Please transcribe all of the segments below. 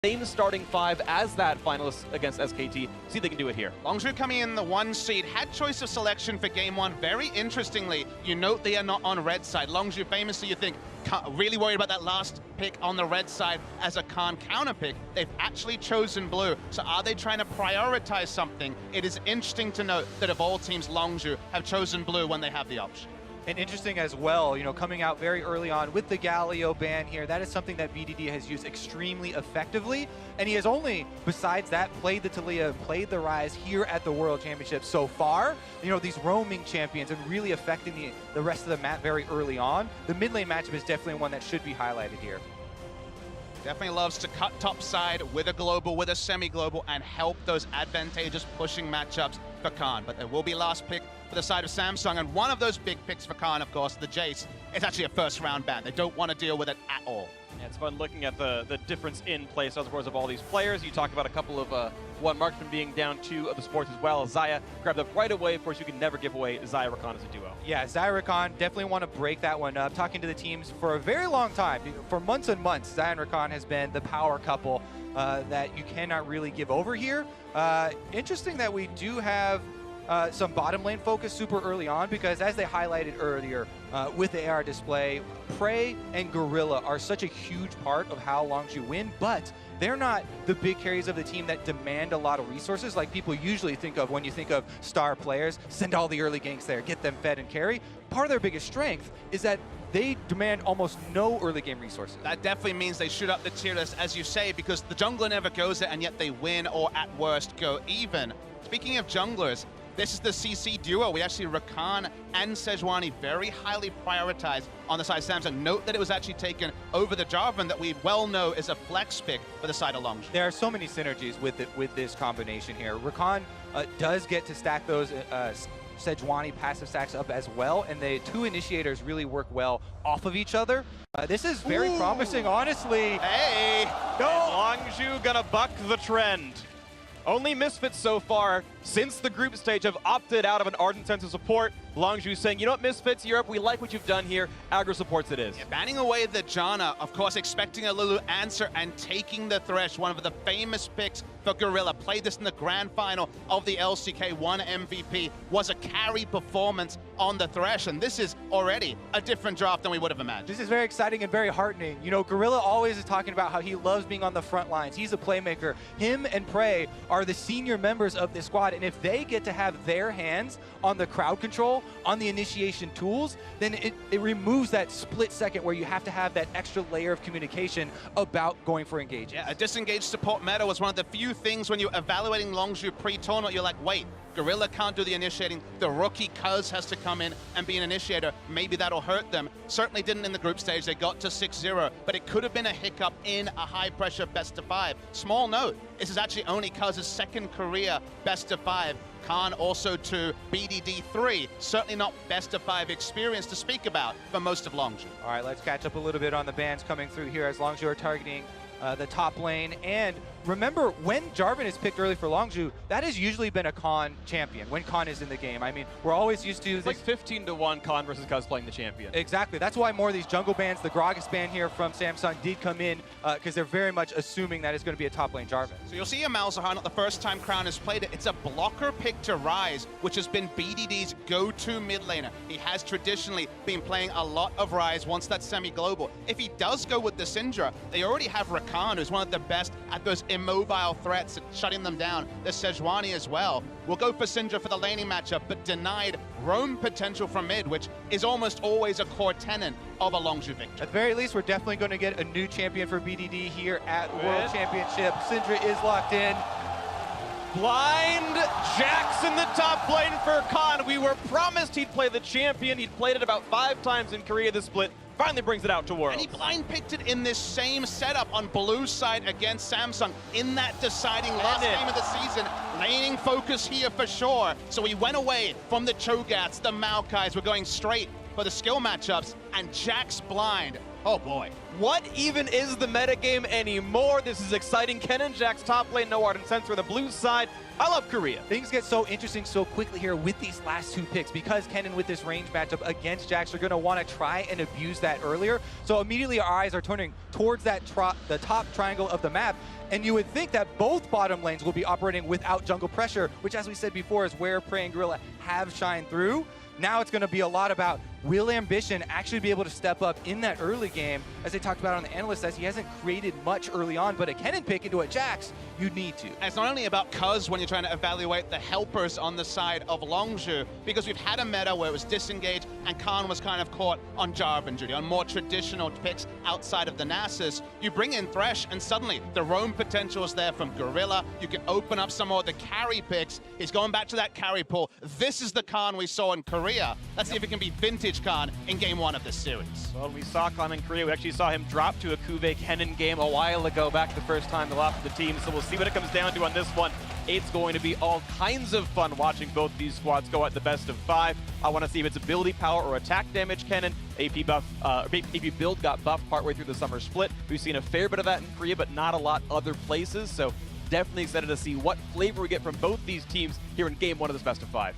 same starting five as that finalist against SKT. See if they can do it here. Longzhu coming in the 1 seed, had choice of selection for game 1. Very interestingly, you note they are not on red side. Longzhu famously, you think, really worried about that last pick on the red side as a Khan counter pick. They've actually chosen blue. So are they trying to prioritize something? It is interesting to note that of all teams, Longzhu have chosen blue when they have the option. And interesting as well, you know, coming out very early on with the Galio ban here, that is something that BDD has used extremely effectively. And he has only, besides that, played the Taliyah, played the Ryze here at the World Championship so far. You know, these roaming champions and really affecting the rest of the map very early on. The mid lane matchup is definitely one that should be highlighted here. Definitely loves to cut top side with a global, with a semi-global, and help those advantageous pushing matchups for Khan. But there will be last pick for the side of Samsung, and one of those big picks for Khan, of course, the Jace, is actually a first round ban. They don't want to deal with it at all. Yeah, it's fun looking at the difference in play styles, of course, of all these players. You talk about a couple of one marksman being down 2 of the supports as well. Xayah grabbed up right away. Of course, you can never give away Xayah Rakan as a duo. Yeah, Xayah Rakan, definitely want to break that one up. Talking to the teams for a very long time, for months and months, Xayah and Rakan has been the power couple that you cannot really give over here. Interesting that we do have some bottom lane focus super early on, because as they highlighted earlier with the AR display, Prey and Gorilla are such a huge part of how Longzhu win, but they're not the big carries of the team that demand a lot of resources like people usually think of when you think of star players. Send all the early ganks there, get them fed and carry. Part of their biggest strength is that they demand almost no early game resources. That definitely means they shoot up the tier list, as you say, because the jungler never goes there, and yet they win, or at worst go even. Speaking of junglers, this is the CC duo. We actually, Rakan and Sejuani, very highly prioritized on the side of Samsung. Note that it was actually taken over the Jarvan that we well know is a flex pick for the side of Longzhu. There are so many synergies with this combination here. Rakan does get to stack those Sejuani passive stacks up as well, and the 2 initiators really work well off of each other. This is very promising, honestly. Hey! No! Longzhu gonna buck the trend. Only Misfits so far since the group stage have opted out of an ardent sense of support. Longzhu saying, you know what, Misfits, Europe, we like what you've done here. Aggro supports it is. Yeah, banning away the Janna, of course, expecting a Lulu answer and taking the Thresh, one of the famous picks for Gorilla. Played this in the grand final of the LCK, won MVP, was a carry performance on the Thresh, and this is already a different draft than we would have imagined. This is very exciting and very heartening. You know, Gorilla always is talking about how he loves being on the front lines. He's a playmaker. Him and Prey are the senior members of this squad, and if they get to have their hands on the crowd control, on the initiation tools, then it removes that split second where you have to have that extra layer of communication about going for engage. Yeah, a disengaged support meta was one of the few things when you're evaluating Longzhu pre-tournament, you're like, wait, Gorilla can't do the initiating. The rookie Cuz has to come in and be an initiator. Maybe that'll hurt them. Certainly didn't in the group stage. They got to 6-0, but it could have been a hiccup in a high-pressure best-of-5. Small note, this is actually only Cuz's second career best-of-5. Khan also to BDD 3. Certainly not best-of-5 experience to speak about for most of Longzhu. All right, let's catch up a little bit on the bans coming through here as Longzhu are targeting the top lane. And remember, when Jarvan is picked early for Longzhu, that has usually been a Khan champion when Khan is in the game. I mean, we're always used to it's like 15-1 Khan versus Cuz playing the champion. Exactly. That's why more of these jungle bans, the Gragas ban here from Samsung did come in, because they're very much assuming that it's going to be a top lane Jarvan. So you'll see a Malzahar, not the first time Crown has played it. It's a blocker pick to Ryze, which has been BDD's go-to mid laner. He has traditionally been playing a lot of Ryze once that's semi-global. If he does go with the Syndra, they already have Rakan, who's one of the best at those immobile threats and shutting them down. There's Sejuani as well. We'll go for Syndra for the laning matchup, but denied roam potential from mid, which is almost always a core tenet of a Longzhu victory. At the very least, we're definitely going to get a new champion for BDD here at World Championship. Syndra is locked in. Blind Jax in the top lane for Khan. We were promised he'd play the champion. He'd played it about 5 times in Korea this split. Finally brings it out to Worlds. And he blind picked it in this same setup on blue side against Samsung in that deciding last game of the season. Laning focus here for sure. So he went away from the Chogats, the Maokais. We're going straight for the skill matchups, and Jax blind. Oh boy. What even is the metagame anymore? This is exciting. Ken and Jax top lane, no Ardent Sensor on the blue side. I love Korea. Things get so interesting so quickly here with these last two picks because Kennen with this range matchup against Jax are going to want to try and abuse that earlier. So immediately our eyes are turning towards that the top triangle of the map. And you would think that both bottom lanes will be operating without jungle pressure, which as we said before is where Prey and Gorilla have shined through. Now it's going to be a lot about will Ambition actually be able to step up in that early game? As they talked about on the analyst as he hasn't created much early on, but a Kennen pick into a Jax, you need to. And it's not only about Cuz when you're trying to evaluate the helpers on the side of Longzhu, because we've had a meta where it was disengaged and Khan was kind of caught on Jarvan duty, on more traditional picks outside of the Nasus. You bring in Thresh and suddenly the roam potential is there from Gorilla. You can open up some more of the carry picks. He's going back to that carry pool. This is the Khan we saw in Korea. Let's see if it can be vintage Khan in game 1 of this series. Well, we saw Khan in Korea. We actually saw him drop to a Kuve Kennen game a while ago, back the first time the last of the team. So we'll see what it comes down to on this one. It's going to be all kinds of fun watching both these squads go at the best of 5. I want to see if it's ability power or attack damage Kennen. AP buff, AP build got buffed partway through the summer split. We've seen a fair bit of that in Korea, but not a lot other places. So definitely excited to see what flavor we get from both these teams here in game 1 of this best of 5.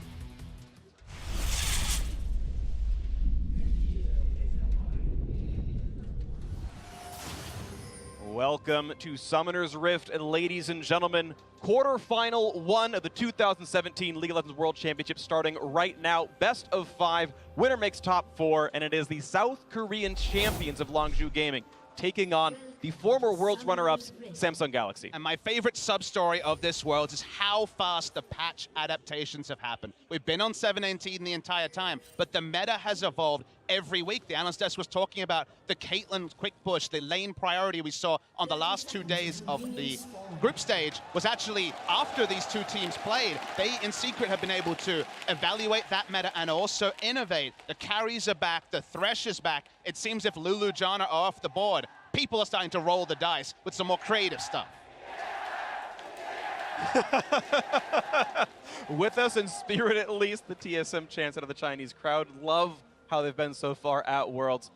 Welcome to Summoner's Rift, and ladies and gentlemen, quarterfinal 1 of the 2017 League of Legends World Championship starting right now. Best of 5, winner makes top 4, and it is the South Korean champions of Longzhu Gaming taking on the former World's runner-ups, Samsung Galaxy. And my favorite sub-story of this World is how fast the patch adaptations have happened. We've been on 718 the entire time, but the meta has evolved every week. The analyst desk was talking about the Caitlyn quick push, the lane priority we saw on the last 2 days of the group stage was actually after these two teams played. They, in secret, have been able to evaluate that meta and also innovate. The carries are back, the Thresh is back. It seems if Lulu, Janna are off the board, people are starting to roll the dice with some more creative stuff. With us in spirit, at least, the TSM chants out of the Chinese crowd. Love how they've been so far at Worlds.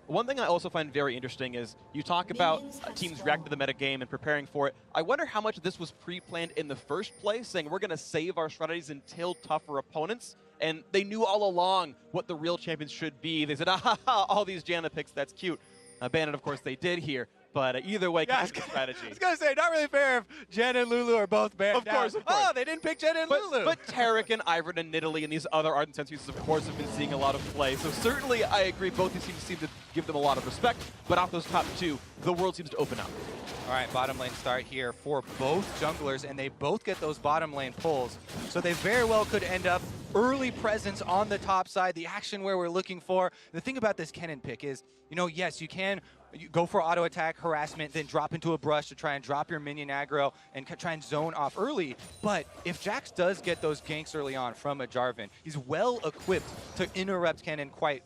One thing I also find very interesting is you talk about teams reacting to the metagame and preparing for it. I wonder how much of this was pre-planned in the first place, saying we're going to save our strategies until tougher opponents. And they knew all along what the real champions should be. They said, all these Janna picks, that's cute. Bandit, of course, they did here. But either way, yeah, strategy. I was going to say, not really fair if Jen and Lulu are both banned. Of course. Oh, they didn't pick Jen and Lulu. But Tarek and Ivern and Nidalee and these other Ardent Sensors, of course, have been seeing a lot of play. So certainly, I agree, both these teams seem to give them a lot of respect. But off those top 2, the world seems to open up. All right, bottom lane start here for both junglers, and they both get those bottom lane pulls. So they very well could end up early presence on the top side, the action where we're looking for. The thing about this Kennen pick is, you know, yes, you can go for auto attack, harassment, then drop into a brush to try and drop your minion aggro and try and zone off early. But if Jax does get those ganks early on from a Jarvan, he's well equipped to interrupt Kennen quite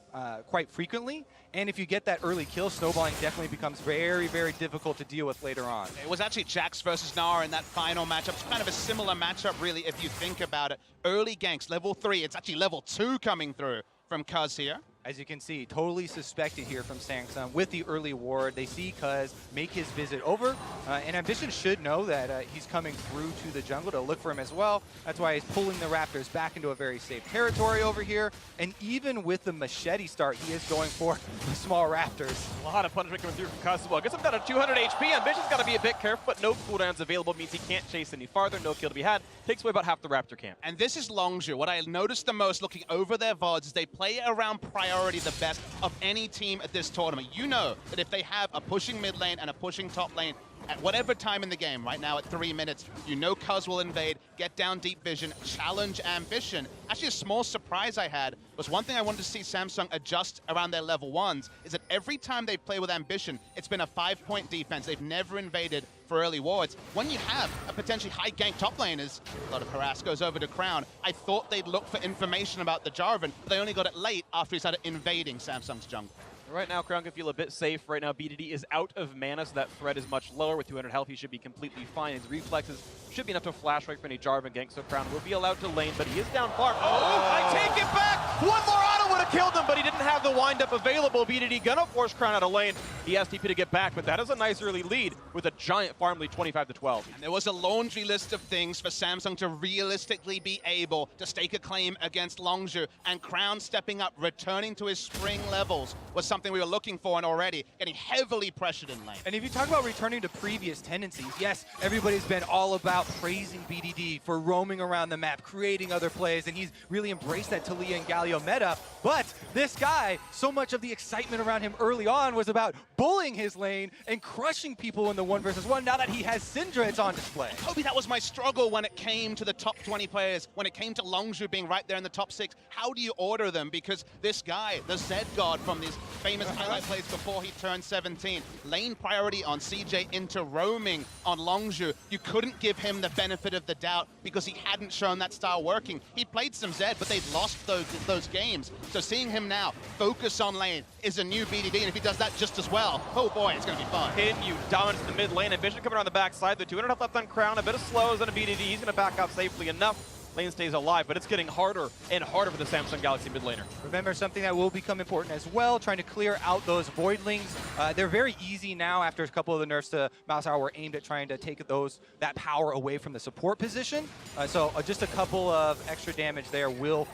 frequently. And if you get that early kill, snowballing definitely becomes very, very difficult to deal with later on. It was actually Jax versus Nara in that final matchup. It's kind of a similar matchup, really, if you think about it. Early ganks, level 3. It's actually level 2 coming through from Cuz here. As you can see, totally suspected here from Samsung with the early ward. They see Cuz make his visit over, and Ambition should know that he's coming through to the jungle to look for him as well. That's why he's pulling the Raptors back into a very safe territory over here. And even with the machete start, he is going for the small Raptors. A lot of punishment coming through from Cuz as well. Gets him down to 200 HP. Ambition's got to be a bit careful, but no cooldowns available means he can't chase any farther. No kill to be had. Takes away about half the Raptor camp. And this is Longzhu. What I noticed the most looking over their VODs is they play around priority the best of any team at this tournament. You know that if they have a pushing mid lane and a pushing top lane at whatever time in the game, right now at 3 minutes, you know Cuz will invade, get down deep vision, challenge Ambition. Actually, a small surprise I had was one thing I wanted to see Samsung adjust around their level 1s is that every time they play with Ambition, it's been a 5-point defense. They've never invaded for early wards. When you have a potentially high gank top laners, a lot of harass goes over to Crown. I thought they'd look for information about the Jarvan, but they only got it late after he started invading Samsung's jungle. Right now, Crown can feel a bit safe. Right now, BDD is out of mana, so that threat is much lower. With 200 health, he should be completely fine. His reflexes should be enough to flash right for any Jarvan gank, so Crown will be allowed to lane, but he is down far. Oh, I take it back! One more auto would have killed him, but he didn't have the wind-up available. BDD gonna force Crown out of lane. He has TP to get back, but that is a nice early lead with a giant farm lead, 25-12. And there was a laundry list of things for Samsung to realistically be able to stake a claim against Longzhu, and Crown stepping up, returning to his spring levels was something we were looking for, and already getting heavily pressured in lane. And if you talk about returning to previous tendencies, yes, everybody's been all about praising BDD for roaming around the map, creating other plays, and he's really embraced that Talia and Galio meta. But this guy, so much of the excitement around him early on was about bullying his lane and crushing people in the 1v1. Now that he has Syndra, it's on display. Kobe, that was my struggle when it came to the top 20 players, when it came to Longzhu being right there in the top 6. How do you order them? Because this guy, the Z God from these famous highlight plays before he turned 17, lane priority on CJ into roaming on Longzhu. You couldn't give him the benefit of the doubt because he hadn't shown that style working. He played some Z, but they'd lost those games. So seeing him now focus on lane is a new BDD, and if he does that just as well, oh boy, it's going to be fun. Continue dominance in the mid lane. Ambition coming around the backside. The 200 health left on Crown. A bit of slows on a BDD. He's going to back out safely enough. Lane stays alive, but it's getting harder and harder for the Samsung Galaxy mid laner. Remember, something that will become important as well, trying to clear out those voidlings. They're very easy now after a couple of the nerfs to Mouse Hour were aimed at trying to take that power away from the support position. So just a couple of extra damage there will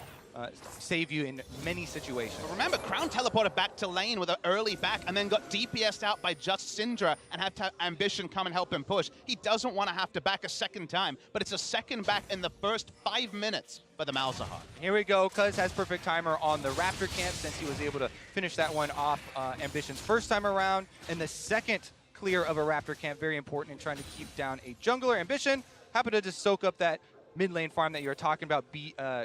save you in many situations. But remember, Crown teleported back to lane with an early back and then got DPS'd out by just Syndra and had to Ambition come and help him push. He doesn't want to have to back a second time, but it's a second back in the first 5 minutes for the Malzahar. Here we go. Cuz has perfect timer on the Raptor camp since he was able to finish that one off Ambition's first time around. And the second clear of a Raptor camp, very important in trying to keep down a jungler. Ambition happened to just soak up that mid lane farm that you were talking about,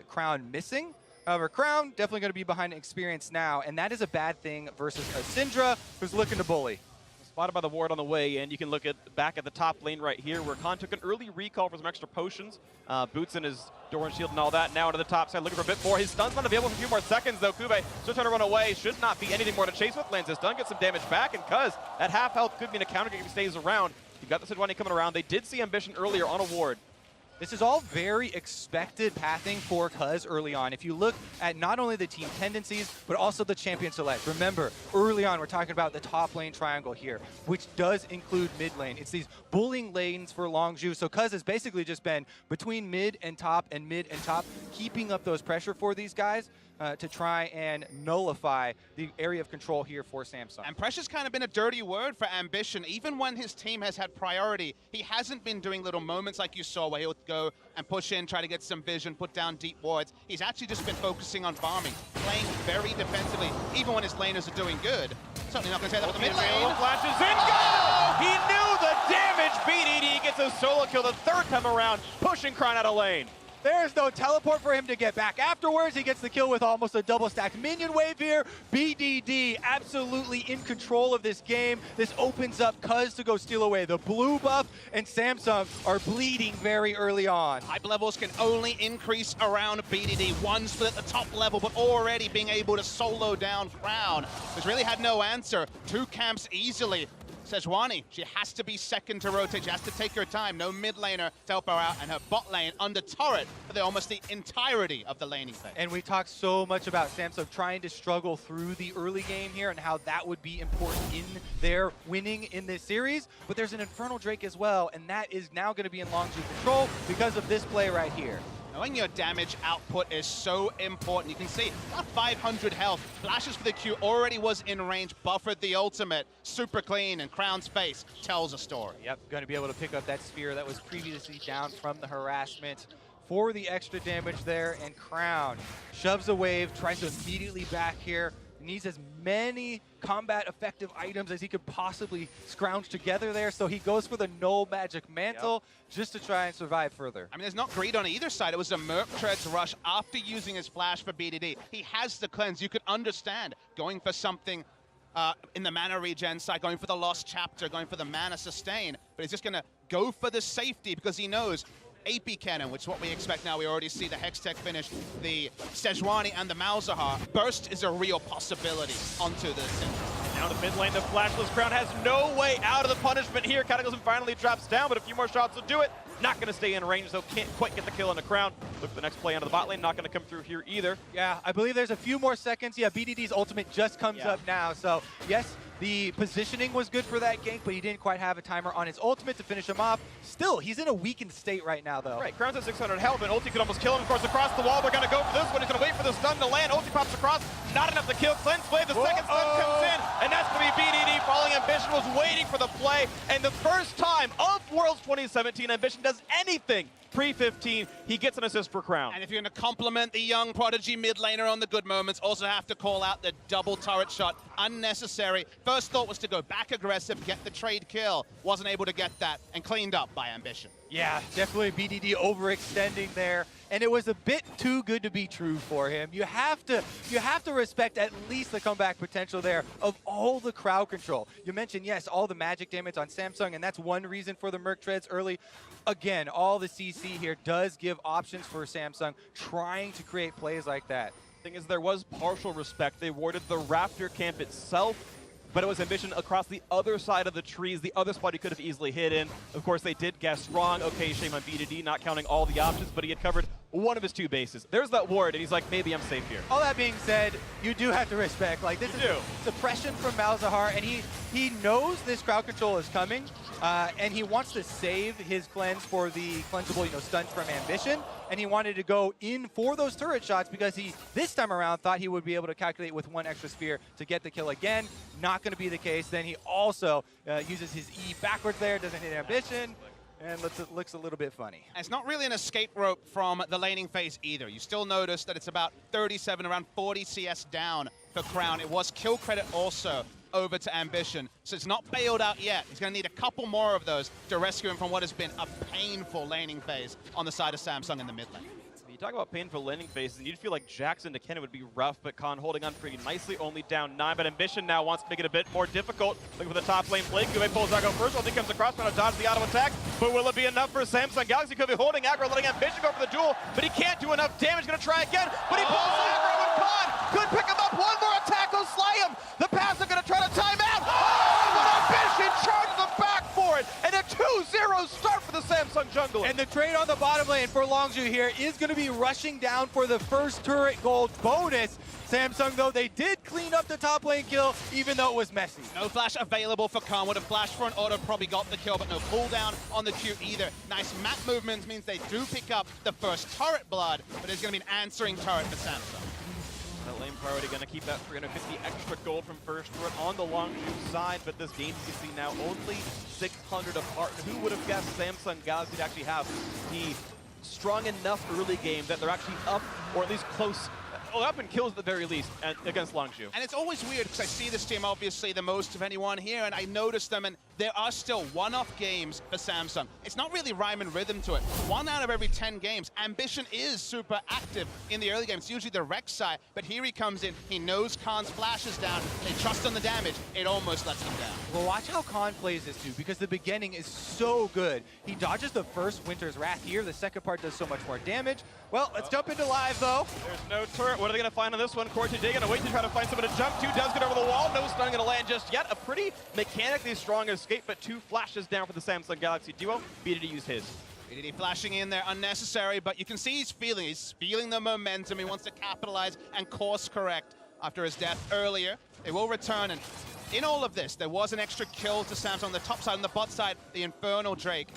Crown missing. However, Crown definitely going to be behind experience now, and that is a bad thing versus a Syndra who's looking to bully. Spotted by the ward on the way, and you can look at back at the top lane right here where Khan took an early recall for some extra potions. Boots in his Doran shield and all that. Now to the top side looking for a bit more. His stun's not available for a few more seconds though. Kube still trying to run away. Should not be anything more to chase with. Lands his stun, gets some damage back, and Cuz at half health could be in a counter if he stays around. You've got the Sidwani coming around. They did see Ambition earlier on a ward. This is all very expected pathing for Cuz early on. If you look at not only the team tendencies, but also the champion select. Remember, early on, we're talking about the top lane triangle here, which does include mid lane. It's these bullying lanes for Longzhu. So Cuz has basically just been between mid and top, keeping up those pressure for these guys to try and nullify the area of control here for Samsung. And pressure's kind of been a dirty word for Ambition. Even when his team has had priority, he hasn't been doing little moments like you saw where he'll go and push in, try to get some vision, put down deep wards. He's actually just been focusing on farming, playing very defensively, even when his laners are doing good. Certainly not going to say that with the mid lane. Flashes in, go! He knew the damage. BDD gets a solo kill the third time around, pushing Crown out of lane. There's no teleport for him to get back. Afterwards, he gets the kill with almost a double stacked minion wave here. BDD absolutely in control of this game. This opens up Cuz to go steal away the blue buff, and Samsung are bleeding very early on. Hype levels can only increase around BDD. One split at the top level, but already being able to solo down Crown, who's really had no answer. 2 camps easily. Sejuani, she has to be second to rotate. She has to take her time. No mid laner to help her out, and her bot lane under turret for almost the entirety of the laning phase. And we talked so much about Samsung trying to struggle through the early game here and how that would be important in their winning in this series. But there's an Infernal Drake as well, and that is now going to be in Longzhu control because of this play right here. Knowing your damage output is so important. You can see about 500 health. Flashes for the Q, already was in range, buffered the ultimate. Super clean, and Crown's face tells a story. Yep, going to be able to pick up that spear that was previously down from the harassment for the extra damage there. And Crown shoves a wave, tries to immediately back here. Needs as many combat effective items as he could possibly scrounge together there, so he goes for the null magic mantle just to try and survive further. I mean, there's not greed on either side. It was a Merc Treads rush after using his flash for BDD. He has the cleanse. You could understand going for something in the mana regen side, going for the Lost Chapter, going for the mana sustain, but he's just going to go for the safety because he knows AP Cannon, which is what we expect now. We already see the Hextech finish, the Sejuani and the Malzahar. Burst is a real possibility onto this. Down the mid lane, the Flashless Crown has no way out of the punishment here. Cataclysm finally drops down, but a few more shots will do it. Not going to stay in range, though. Can't quite get the kill on the Crown. Look for the next play onto the bot lane. Not going to come through here either. Yeah, I believe there's a few more seconds. Yeah, BDD's ultimate just comes up now. So, yes, the positioning was good for that gank, but he didn't quite have a timer on his ultimate to finish him off. Still, he's in a weakened state right now, though. Right, Crown's at 600 health, and ulti could almost kill him. Of course, across the wall, they're going to go for this one. He's going to wait for the stun to land. Ulti pops across. Not enough to kill. Cleanse Blade, the second stun comes in, and that's going to be BDD. Falling Ambition was waiting for the play, and the first time of Worlds 2017, Ambition does anything pre-15, he gets an assist for Crown. And if you're going to compliment the young prodigy mid laner on the good moments, also have to call out the double turret shot. Unnecessary. First thought was to go back aggressive, get the trade kill. Wasn't able to get that, and cleaned up by Ambition. Yeah, definitely BDD overextending there, and it was a bit too good to be true for him. You have to respect at least the comeback potential there of all the crowd control. You mentioned, yes, all the magic damage on Samsung, and that's one reason for the Merc Treads early. Again, all the CC here does give options for Samsung trying to create plays like that. Thing is, there was partial respect. They warded the Raptor camp itself, but it was Ambition across the other side of the trees, the other spot he could have easily hit in. Of course, they did guess wrong. Okay, shame on BDD, not counting all the options, but he had covered one of his two bases. There's that ward, and he's like, maybe I'm safe here. All that being said, you do have to respect, like, this is suppression from Malzahar, and he knows this crowd control is coming, and he wants to save his cleanse for the cleansable, stuns from Ambition, and he wanted to go in for those turret shots because he, this time around, thought he would be able to calculate with one extra spear to get the kill again. Not going to be the case. Then he also uses his E backwards there, doesn't hit Ambition, and looks a little bit funny. And it's not really an escape rope from the laning phase either. You still notice that it's about 37, around 40 CS down for Crown. It was kill credit also over to Ambition, so it's not bailed out yet. He's going to need a couple more of those to rescue him from what has been a painful laning phase on the side of Samsung in the mid lane. You talk about painful laning phases, and you'd feel like Jackson to Kenna would be rough, but Khan holding on pretty nicely, only down 9, but Ambition now wants to make it a bit more difficult. Looking for the top lane play. Kube pulls Zago first, ulti comes across, trying to dodge the auto attack, but will it be enough for Samsung? Galaxy could be holding aggro, letting Ambition go for the duel, but he can't do enough damage. Gonna try again, but he pulls aggro, and Khan could pick him up. One more attack will slay him. The pass are gonna try to time out. But Ambition charges him back for it, and a 2-0 start for the Samsung jungler. And the trade on the bottom lane for Longzhu here is going to be rushing down for the first turret gold bonus. Samsung, though, they did clean up the top lane kill, even though it was messy. No flash available for Khan. Would have flashed for an auto, probably got the kill, but no cooldown on the Q either. Nice map movements means they do pick up the first turret blood, but there's going to be an answering turret for Samsung. The lane priority going to keep that 350 extra gold from first turret on the Longzhu side, but this game you can see now only 600 apart. And who would have guessed Samsung Galaxy to actually have the strong enough early game that they're actually up, or at least close, up in kills at the very least against Longzhu. And it's always weird because I see this team obviously the most of anyone here, and I notice them, and there are still one-off games for Samsung. It's not really rhyme and rhythm to it. 1 out of every 10 games. Ambition is super active in the early games. It's usually the Rex side, but here he comes in. He knows Khan's flash is down. They trust on the damage. It almost lets him down. Well, watch how Khan plays this too, because the beginning is so good. He dodges the first Winter's Wrath here. The second part does so much more damage. Well, let's jump into live, though. There's no turret. What are they going to find on this one? Quarterfinals going to wait to try to find someone to jump to. Does get over the wall. No stun going to land just yet. A pretty mechanically strong escape, but 2 flashes down for the Samsung Galaxy duo. BDD used his. BDD flashing in there, unnecessary, but you can see he's feeling the momentum. He wants to capitalize and course correct after his death earlier. They will return, and in all of this, there was an extra kill to Samsung on the top side. On the bot side, the Infernal Drake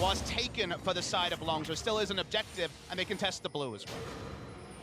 was taken for the side of Longzhu. It still is an objective, and they contest the blue as well.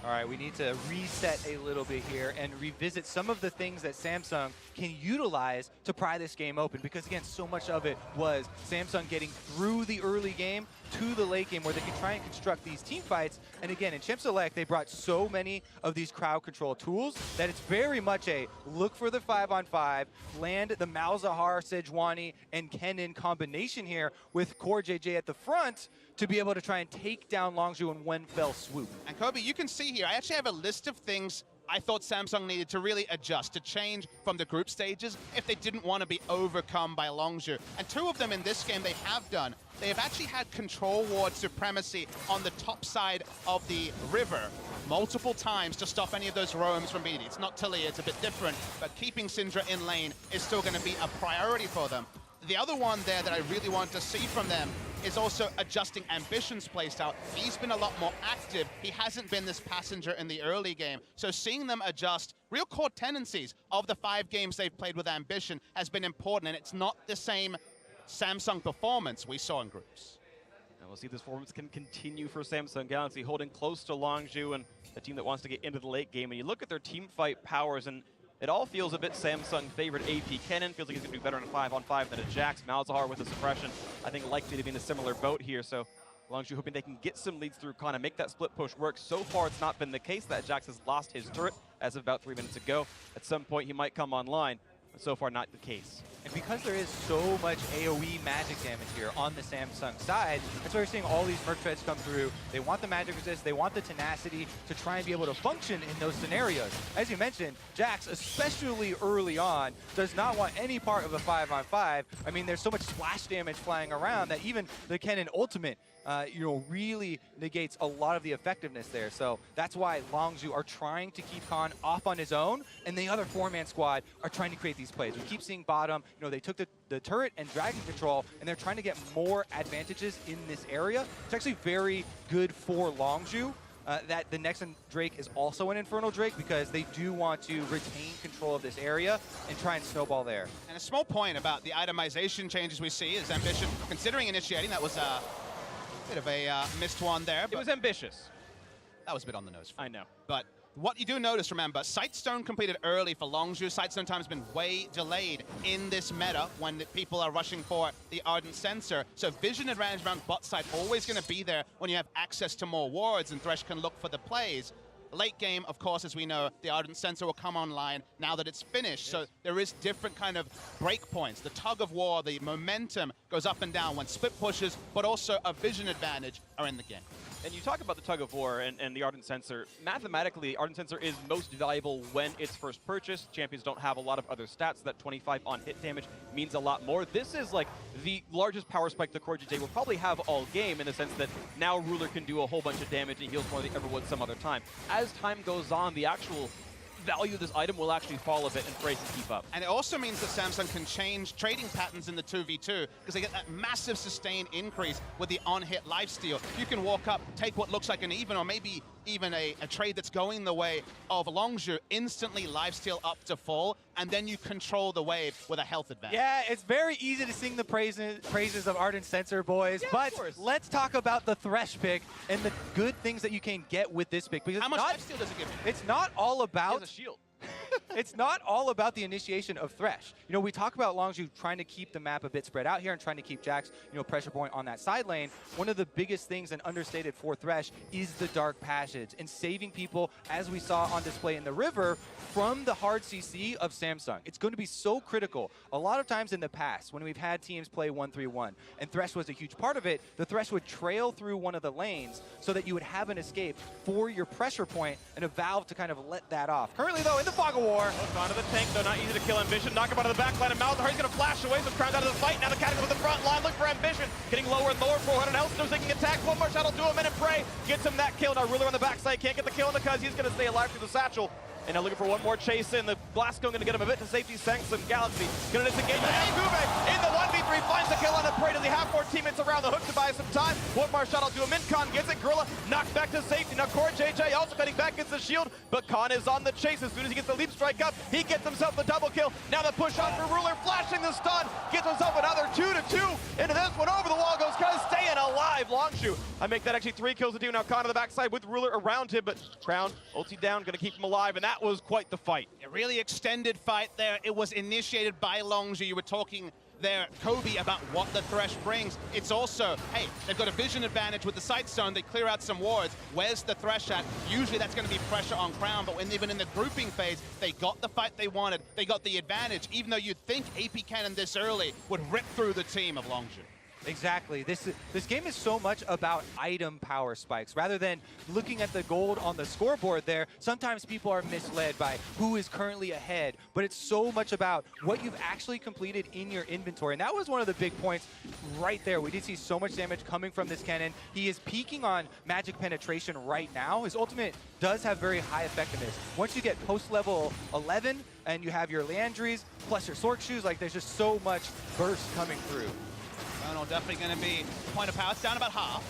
All right, we need to reset a little bit here and revisit some of the things that Samsung can utilize to pry this game open, because again, so much of it was Samsung getting through the early game to the late game where they can try and construct these team fights. And again, in Champ Select, they brought so many of these crowd control tools that it's very much a look for the 5-on-5, land the Malzahar, Sejuani, and Kennen combination here with Core JJ at the front to be able to try and take down Longzhu in one fell swoop. And Kobe, you can see here, I actually have a list of things I thought Samsung needed to really adjust, to change from the group stages if they didn't want to be overcome by Longzhu. And two of them in this game they have done. They have actually had control ward supremacy on the top side of the river multiple times to stop any of those roams from beating. It's not Tilly, it's a bit different, but keeping Syndra in lane is still going to be a priority for them. The other one there that I really want to see from them is also adjusting Ambition's playstyle. He's been a lot more active. He hasn't been this passenger in the early game. So seeing them adjust real core tendencies of the 5 games they've played with Ambition has been important, and it's not the same Samsung performance we saw in groups. And we'll see if this performance can continue for Samsung Galaxy, holding close to Longzhu and a team that wants to get into the late game. And you look at their team fight powers, and it all feels a bit Samsung favored. AP Kennen feels like he's going to do better in a 5-on-5 than a Jax. Malzahar with the suppression, I think likely to be in a similar boat here. So Longzhu hoping they can get some leads through Con and make that split push work. So far, it's not been the case. That Jax has lost his turret as of about 3 minutes ago. At some point, he might come online, but so far not the case. And because there is so much AoE magic damage here on the Samsung side, that's why we're seeing all these Merc Treads come through. They want the magic resist, they want the tenacity to try and be able to function in those scenarios. As you mentioned, Jax, especially early on, does not want any part of a 5-on-5. I mean, there's so much splash damage flying around that even the Kennen ultimate really negates a lot of the effectiveness there. So that's why Longzhu are trying to keep Khan off on his own, and the other 4-man squad are trying to create these plays. We keep seeing bottom, they took the turret and dragon control, and they're trying to get more advantages in this area. It's actually very good for Longzhu. That the next Drake is also an Infernal Drake, because they do want to retain control of this area and try and snowball there. And a small point about the itemization changes we see is Ambition considering initiating. That was a bit of a missed one there. It was ambitious. That was a bit on the nose. I know. But what you do notice, remember, Sightstone completed early for Longzhu. Sightstone time has been way delayed in this meta when the people are rushing for the Ardent Sensor. So vision advantage around bot side always going to be there when you have access to more wards and Thresh can look for the plays. Late game, of course, as we know, the Ardent Sensor will come online now that it's finished. So there is different kind of breakpoints. The tug of war, the momentum goes up and down when split pushes, but also a vision advantage are in the game. And you talk about the tug of war and the Ardent Sensor. Mathematically, Ardent Sensor is most valuable when it's first purchased. Champions don't have a lot of other stats. That 25 on hit damage means a lot more. This is like the largest power spike the Core GJ will probably have all game, in the sense that now Ruler can do a whole bunch of damage and heals more than he ever would some other time. As time goes on, the actual value of this item will actually fall a bit, and Frey can keep up. And it also means that Samsung can change trading patterns in the 2v2, because they get that massive sustained increase with the on-hit lifesteal. You can walk up, take what looks like an even, or maybe even a trade that's going the way of Longzhu, instantly lifesteal up to full, and then you control the wave with a health advantage. Yeah, it's very easy to sing the praises of Ardent Sensor, boys, Yeah, but let's talk about the Thresh pick and the good things that you can get with this pick. Because How much lifesteal does it give you? It's not all about He has a shield. it's not all about the initiation of Thresh. We talk about Longzhu trying to keep the map a bit spread out here and trying to keep Jax, pressure point on that side lane. One of the biggest things and understated for Thresh is the Dark Passage and saving people, as we saw on display in the river, from the hard CC of Samsung. It's going to be so critical. A lot of times in the past, when we've had teams play 1-3-1, and Thresh was a huge part of it, the Thresh would trail through one of the lanes so that you would have an escape for your pressure point and a valve to kind of let that off. Currently, though, in the Fog of War, Hooked onto the tank, though not easy to kill Ambition. Knock him out of the back line, and Malzahar, he's going to flash away, so Crown's out of the fight. Now the Cataclysm with the front line, look for Ambition. Getting lower and lower, 400 health, no taking attack. One more shot will do him in, and Prey gets him that kill. Now Ruler on the backside can't get the kill because he's going to stay alive through the satchel. And now looking for one more chase in. The Blasco going to get him a bit to safety. Samsung Galaxy going to disengage. And Gube in the 1v3 finds the kill on a Prey. Does he have 4 teammates around the hook to buy some time? One more shot, I'll do him in. Khan gets it. Gorilla knocked back to safety. Now Core JJ also cutting back against the shield, but Khan is on the chase. As soon as he gets the leap strike up, he gets himself the double kill. Now the push on for Ruler, flashing the stun. Gets himself another 2-2 into this one. Over the wall goes Khan, staying alive. Longzhu, I make that actually 3 kills to do. Now Khan on the backside with Ruler around him, but Crown ulti down, going to keep him alive, and that was quite the fight. A really extended fight there. It was initiated by Longzhu. You were talking there, Kobe, about what the Thresh brings. It's also, hey, they've got a vision advantage with the Sightstone. They clear out some wards. Where's the Thresh at? Usually that's going to be pressure on Crown, but even in the grouping phase, they got the fight they wanted. They got the advantage, even though you'd think AP Cannon this early would rip through the team of Longzhu. Exactly. This game is so much about item power spikes. Rather than looking at the gold on the scoreboard there, sometimes people are misled by who is currently ahead. But it's so much about what you've actually completed in your inventory. And that was one of the big points right there. We did see so much damage coming from this cannon. He is peaking on magic penetration right now. His ultimate does have very high effectiveness. Once you get post-level 11 and you have your Leandries plus your Sork shoes, like there's just so much burst coming through. Colonel definitely going to be point of power. It's down about half.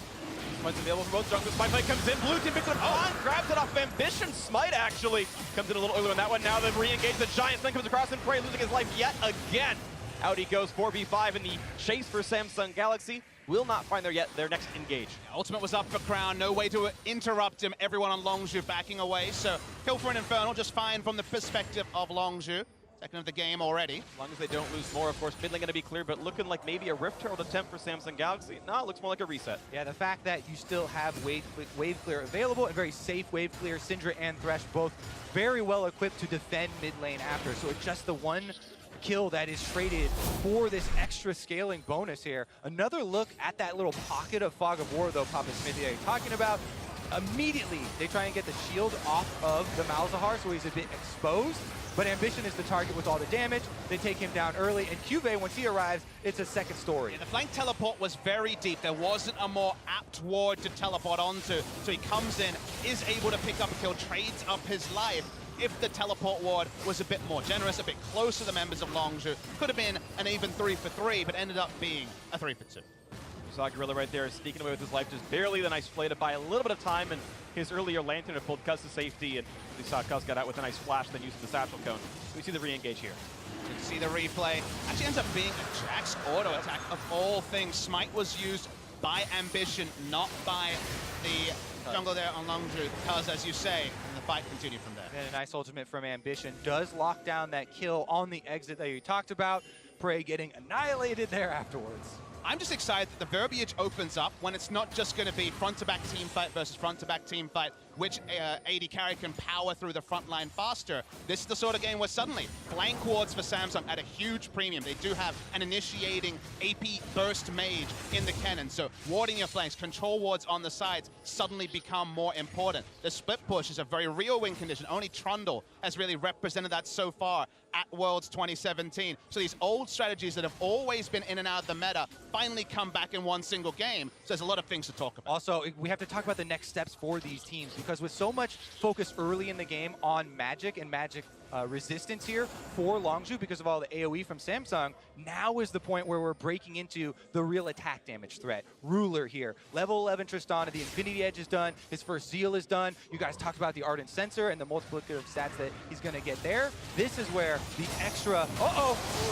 Points available for both junglers. Smite play comes in. Blue team picks it up. Grabs it off Ambition. Smite actually comes in a little earlier on that one. Now they re-engage the Giants. Then comes across and Prey, losing his life yet again. Out he goes, 4v5 in the chase for Samsung Galaxy. Will not find their next engage. Ultimate was up for Crown. No way to interrupt him. Everyone on Longzhu backing away. So kill for an Infernal, just fine from the perspective of Longzhu. Second of the game already. As long as they don't lose more, of course, mid lane going to be clear, but looking like maybe a Rift Herald attempt for Samsung Galaxy. No, it looks more like a reset. Yeah, the fact that you still have wave clear available, and very safe wave clear, Syndra and Thresh both very well equipped to defend mid lane after. So it's just the one kill that is traded for this extra scaling bonus here. Another look at that little pocket of Fog of War, though, Papa Smithy, that you're talking about. Immediately, they try and get the shield off of the Malzahar, so he's a bit exposed. But Ambition is the target with all the damage. They take him down early, and Cuvée, once he arrives, it's a second story. Yeah, the flank teleport was very deep. There wasn't a more apt ward to teleport onto. So he comes in, is able to pick up a kill, trades up his life. If the teleport ward was a bit more generous, a bit closer to the members of Longzhu, could have been an even 3-for-3, but ended up being a 3-for-2. Saw Gorilla right there sneaking away with his life, just barely. The nice play to buy a little bit of time, and his earlier Lantern had pulled Cuz to safety, and we saw Cuz got out with a nice flash, then using the Satchel Cone. We see the re-engage here. You can see the replay. Actually ends up being a Jax auto attack of all things. Smite was used by Ambition, not by the jungle there on Longzhu, Cuz, as you say, and the fight continued from there. And a nice ultimate from Ambition does lock down that kill on the exit that you talked about. Prey getting annihilated there afterwards. I'm just excited that the verbiage opens up when it's not just going to be front-to-back team fight versus front-to-back team fight, which AD carry can power through the front line faster. This is the sort of game where suddenly flank wards for Samsung at a huge premium. They do have an initiating AP burst mage in the cannon, so warding your flanks, control wards on the sides suddenly become more important. The split push is a very real win condition. Only Trundle has really represented that so far at Worlds 2017. So these old strategies that have always been in and out of the meta finally come back in one single game. So there's a lot of things to talk about. Also, we have to talk about the next steps for these teams, because with so much focus early in the game on Magic and Magic resistance here for Longzhu because of all the AoE from Samsung, now is the point where we're breaking into the real attack damage threat. Ruler here, level 11 Tristana, the Infinity Edge is done, his first Zeal is done. You guys talked about the Ardent Sensor and the multiplicative stats that he's going to get there. This is where the extra... We're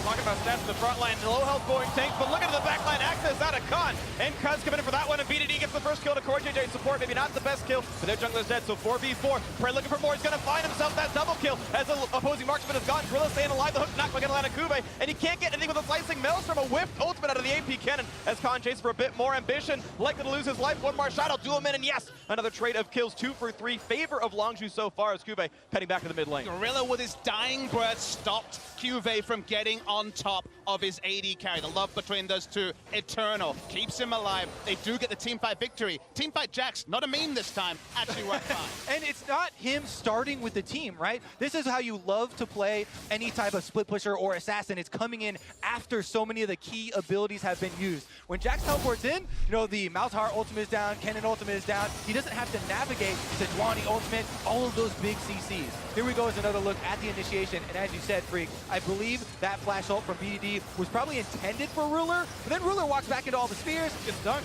talking about stats in the front line, low health going tanks, but look at the back line access out of Khan. And Cuz coming in for that one, and BDD gets the first kill to Core JJ support. Maybe not the best kill, but their jungler's dead, so 4v4. Prey looking for more, he's going to find himself that double kill as the opposing marksman is gone. Gorilla staying alive, the hook knocked by Atlanta Cuvée, and he can't get anything with a slicing Maelstrom, a whiffed ultimate out of the AP cannon as Khan chases for a bit more ambition, likely to lose his life. One more shot, I'll do him in, and yes, another trade of kills, 2 for 3, favor of Longzhu so far as Cuvée heading back to the mid lane. Gorilla with his dying breath stopped Cuvée from getting on top of his AD carry. The love between those two, eternal, keeps him alive. They do get the teamfight victory. Teamfight Jax, not a meme this time, actually worked fine. And it's not him starting with the team, right? This is how you love to play any type of split pusher or assassin. It's coming in after so many of the key abilities have been used. When Jax teleports in, you know, the Malzahar ultimate is down, Kennen ultimate is down. He doesn't have to navigate the Dwani ultimate, all of those big CCs. Here we go as another look at the initiation. And as you said, Freak, I believe that flash ult from BDD was probably intended for Ruler, but then Ruler walks back into all the spheres, gets dunked.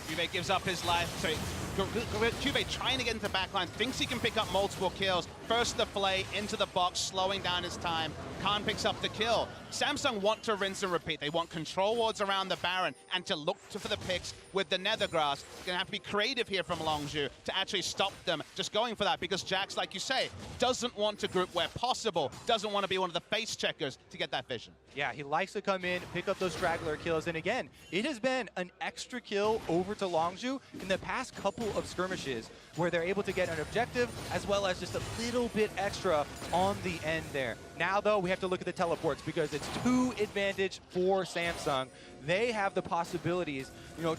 Cuvée gives up his life. Sorry, Cuvée trying to get into the backline, thinks he can pick up multiple kills. First the flay into the box, slowing down his time. Khan picks up the kill. Samsung want to rinse and repeat. They want control wards around the Baron and to look for the picks with the Nethergrass. Gonna have to be creative here from Longzhu to actually stop them just going for that, because Jax, like you say, doesn't want to group where possible, doesn't want to be one of the face checkers to get that vision. Yeah, he likes to come in, pick up those straggler kills, and again, it has been an extra kill over to Longzhu in the past couple of skirmishes where they're able to get an objective as well as just a little little bit extra on the end there. Now, though, we have to look at the teleports because it's 2 advantage for Samsung. They have the possibilities, to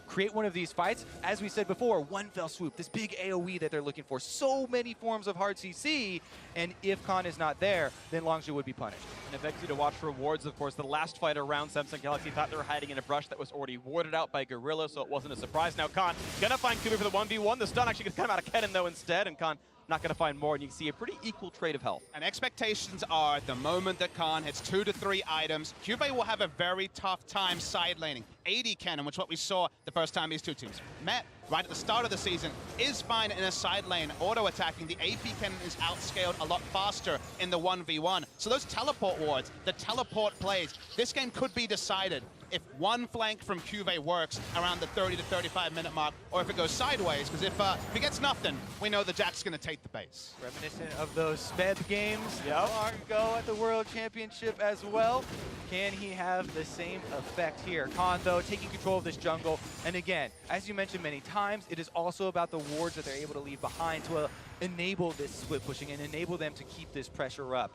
create one of these fights. As we said before, one fell swoop, this big AoE that they're looking for. So many forms of hard CC, and if Khan is not there, then Longzhu would be punished. And it begs you to watch for rewards, of course. The last fight around Samsung Galaxy thought they were hiding in a brush that was already warded out by Gorilla, so it wasn't a surprise. Now Khan gonna find Kubi for the 1v1. The stun actually gonna come out of Kennen, though, instead, and Khan not going to find more, and you can see a pretty equal trade of health. And expectations are the moment that Khan hits 2 to 3 items, Cube will have a very tough time side laning. 80 Kennen, which is what we saw the first time these two teams met right at the start of the season, is fine in a side lane auto-attacking. The AP Kennen is outscaled a lot faster in the 1v1. So those teleport wards, the teleport plays, this game could be decided if one flank from Cuvée works around the 30 to 35 minute mark, or if it goes sideways, because if he gets nothing, we know the Jack's going to take the base. Reminiscent of those Sped games Yep. long ago at the World Championship as well. Can he have the same effect here? Khan, though, taking control of this jungle. And again, as you mentioned many times, it is also about the wards that they're able to leave behind to enable this split pushing and enable them to keep this pressure up.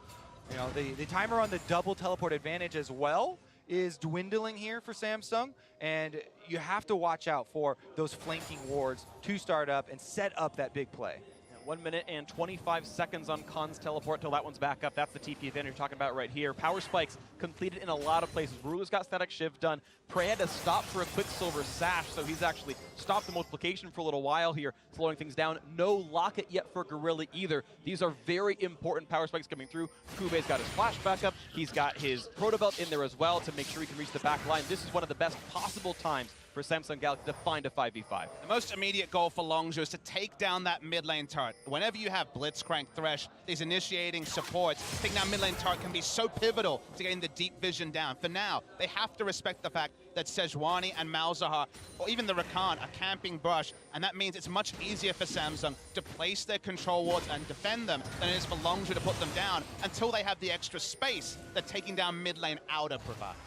The timer on the double teleport advantage as well is dwindling here for Samsung, and you have to watch out for those flanking wards to start up and set up that big play. 1 minute and 25 seconds on Khan's teleport till that one's back up. That's the TP advantage you're talking about right here. Power spikes completed in a lot of places. Ruler's got static shiv done. Prey had to stop for a Quicksilver sash, so he's actually stopped the multiplication for a little while here, slowing things down. No locket yet for Gorilla either. These are very important power spikes coming through. Kube's got his flash backup. He's got his Proto Belt in there as well to make sure he can reach the back line. This is one of the best possible times for Samsung Galaxy to find a 5v5. The most immediate goal for Longzhu is to take down that mid lane turret. Whenever you have Blitzcrank, Thresh, these initiating supports, taking down mid lane turret can be so pivotal to getting the deep vision down. For now, they have to respect the fact that Sejuani and Malzahar, or even the Rakan, are camping brush, and that means it's much easier for Samsung to place their control wards and defend them than it is for Longzhu to put them down until they have the extra space that taking down mid lane outer provides.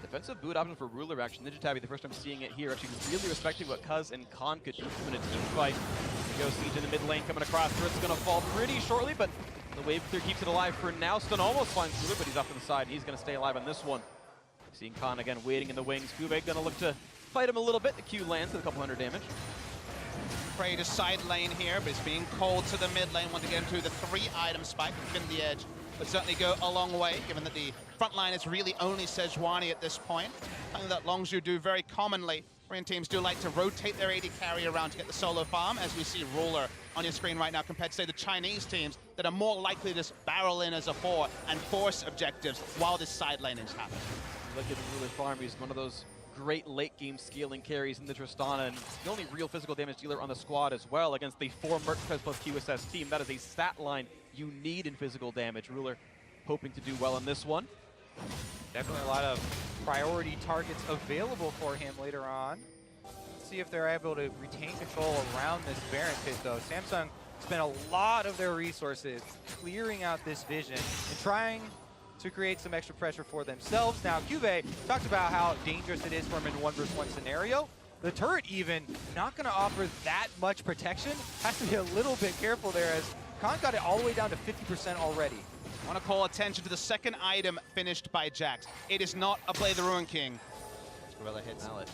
Defensive boot option for Ruler, actually. Ninja Tabby, the first time seeing it here, actually really respecting what Cuz and Khan could do in a team fight. Go Siege in the mid lane coming across. Turret's going to fall pretty shortly, but the wave clear keeps it alive for now. Stun almost finds Ruler, but he's off to the side. He's going to stay alive on this one. Seeing Khan again waiting in the wings. Kuvey going to look to fight him a little bit. The Q lands with a couple hundred damage. Prey to side lane here, but it's being called to the mid lane once again to the 3-item spike and pin the edge. Would certainly go a long way, given that the front line is really only Sejuani at this point. Something that Longzhu do very commonly. Korean teams do like to rotate their AD carry around to get the solo farm, as we see Ruler on your screen right now, compared to, say, the Chinese teams that are more likely to just barrel in as a 4 and force objectives while this side lane is happening. Look at Ruler farm. He's one of those great late-game scaling carries in the Tristana, and the only real physical damage dealer on the squad as well against the 4 Merc plus QSS team. That is a stat line you need in physical damage. Ruler hoping to do well in this one. Definitely a lot of priority targets available for him later on. Let's see if they're able to retain control around this Baron pit, though. Samsung spent a lot of their resources clearing out this vision and trying to create some extra pressure for themselves. Now, Cuvée talked about how dangerous it is for him in 1v1 scenario. The turret even not going to offer that much protection. Has to be a little bit careful there, as Khan got it all the way down to 50% already. I want to call attention to the second item finished by Jax. It is not a Play the Ruin King. Gorilla hits Mallet.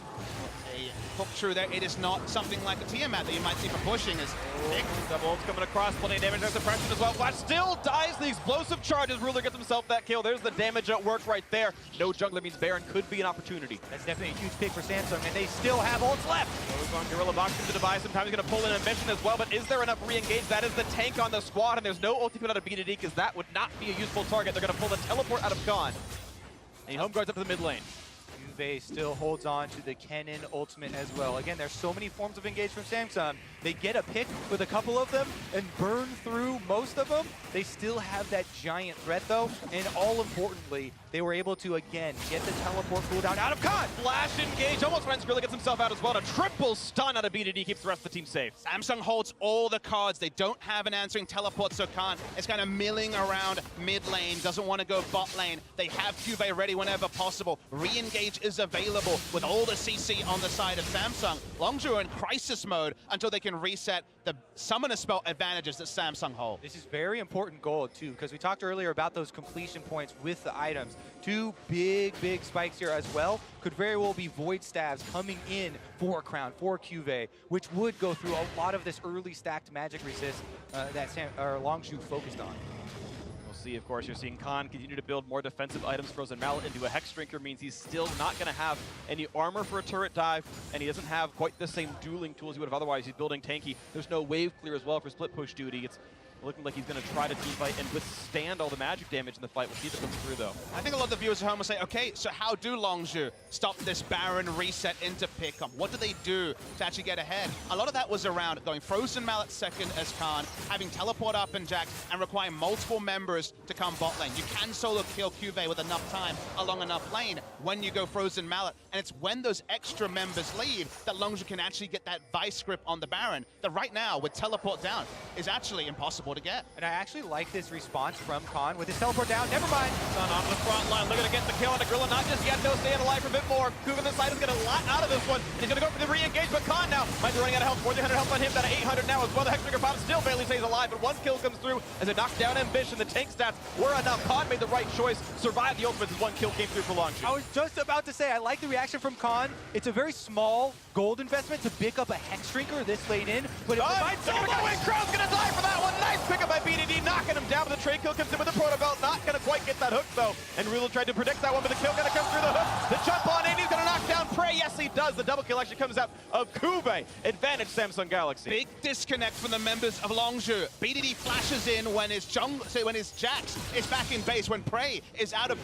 a hook through there. It is not something like a Tiamat that you might see for pushing. As big. Double ult's coming across, plenty of damage. There's suppression as well. Flash still dies the explosive charges. Ruler gets himself that kill. There's the damage at work right there. No jungler means Baron could be an opportunity. That's definitely a huge pick for Samsung, and they still have ults left. Goes on Gorilla, box into the device. Sometimes he's going to pull in a mission as well, but is there enough re-engage? That is the tank on the squad, and there's no ulti put out of BDD because that would not be a useful target. They're going to pull the teleport out of Khan. And he home guards up to the mid lane. Cuvée still holds on to the Kennen ultimate as well. Again, there's so many forms of engage from Samsung. They get a pick with a couple of them and burn through most of them. They still have that giant threat, though, and all importantly, they were able to, again, get the teleport cooldown out of Khan. Flash engage, almost finds Gorilla, gets himself out as well. A triple stun out of BDD keeps the rest of the team safe. Samsung holds all the cards. They don't have an answering teleport, so Khan is kind of milling around mid lane, doesn't want to go bot lane. They have Cuvée ready whenever possible. Re-engage is available with all the CC on the side of Samsung. Longzhu are in crisis mode until they can reset the summoner spell advantages that Samsung hold. This is very important gold, too, because we talked earlier about those completion points with the items. Two big spikes here as well. Could very well be Void Stabs coming in for Crown, for Cuvée, which would go through a lot of this early stacked magic resist that Longzhu focused on. We'll see, of course, you're seeing Khan continue to build more defensive items. Frozen Mallet into a Hex Drinker means he's still not going to have any armor for a turret dive, and he doesn't have quite the same dueling tools he would have otherwise. He's building tanky. There's no wave clear as well for split push duty. It's looking like he's going to try to team fight and withstand all the magic damage in the fight. We'll see if it comes through, though. I think a lot of the viewers at home will say, okay, so how do Longzhu stop this Baron reset into pickup? What do they do to actually get ahead? A lot of that was around going Frozen Mallet second as Khan, having teleport up and Jax, and requiring multiple members to come bot lane. You can solo kill Cuvée with enough time along enough lane when you go Frozen Mallet, and it's when those extra members leave that Longzhu can actually get that vice grip on the Baron that right now, with teleport down, is actually impossible to get. And I actually like this response from Khan with his teleport down. Never mind. Khan on the front line, looking to get the kill on the Gorilla. Not just yet, though, staying alive for a bit more. Kugan this side is going to lot out of this one. And he's going to go for the re-engage, but Khan now might be running out of health. 400 health on him, down to 800 now as well. The Hextrigger pop still barely stays alive, but one kill comes through as it knocks down Ambition. The tank stats were enough. Khan made the right choice, survived the ultimates as one kill came through for Longzhu. I was just about to say, I like the reaction from Khan. It's a very small gold investment to pick up a Hex Drinker this late in, but it provides so much. Crowd's going to die for that one. Nice pickup by BDD, knocking him down, but the trade kill comes in with the Proto Belt. Not going to quite get that hook, though. And Rulu tried to predict that one, but the kill going to come through the hook. The jump on in, he's going to knock down Prey. Yes, he does. The double kill actually comes out of Cuvée. Advantage Samsung Galaxy. Big disconnect from the members of Longzhu. BDD flashes in when his Jax is back in base, when Prey is out of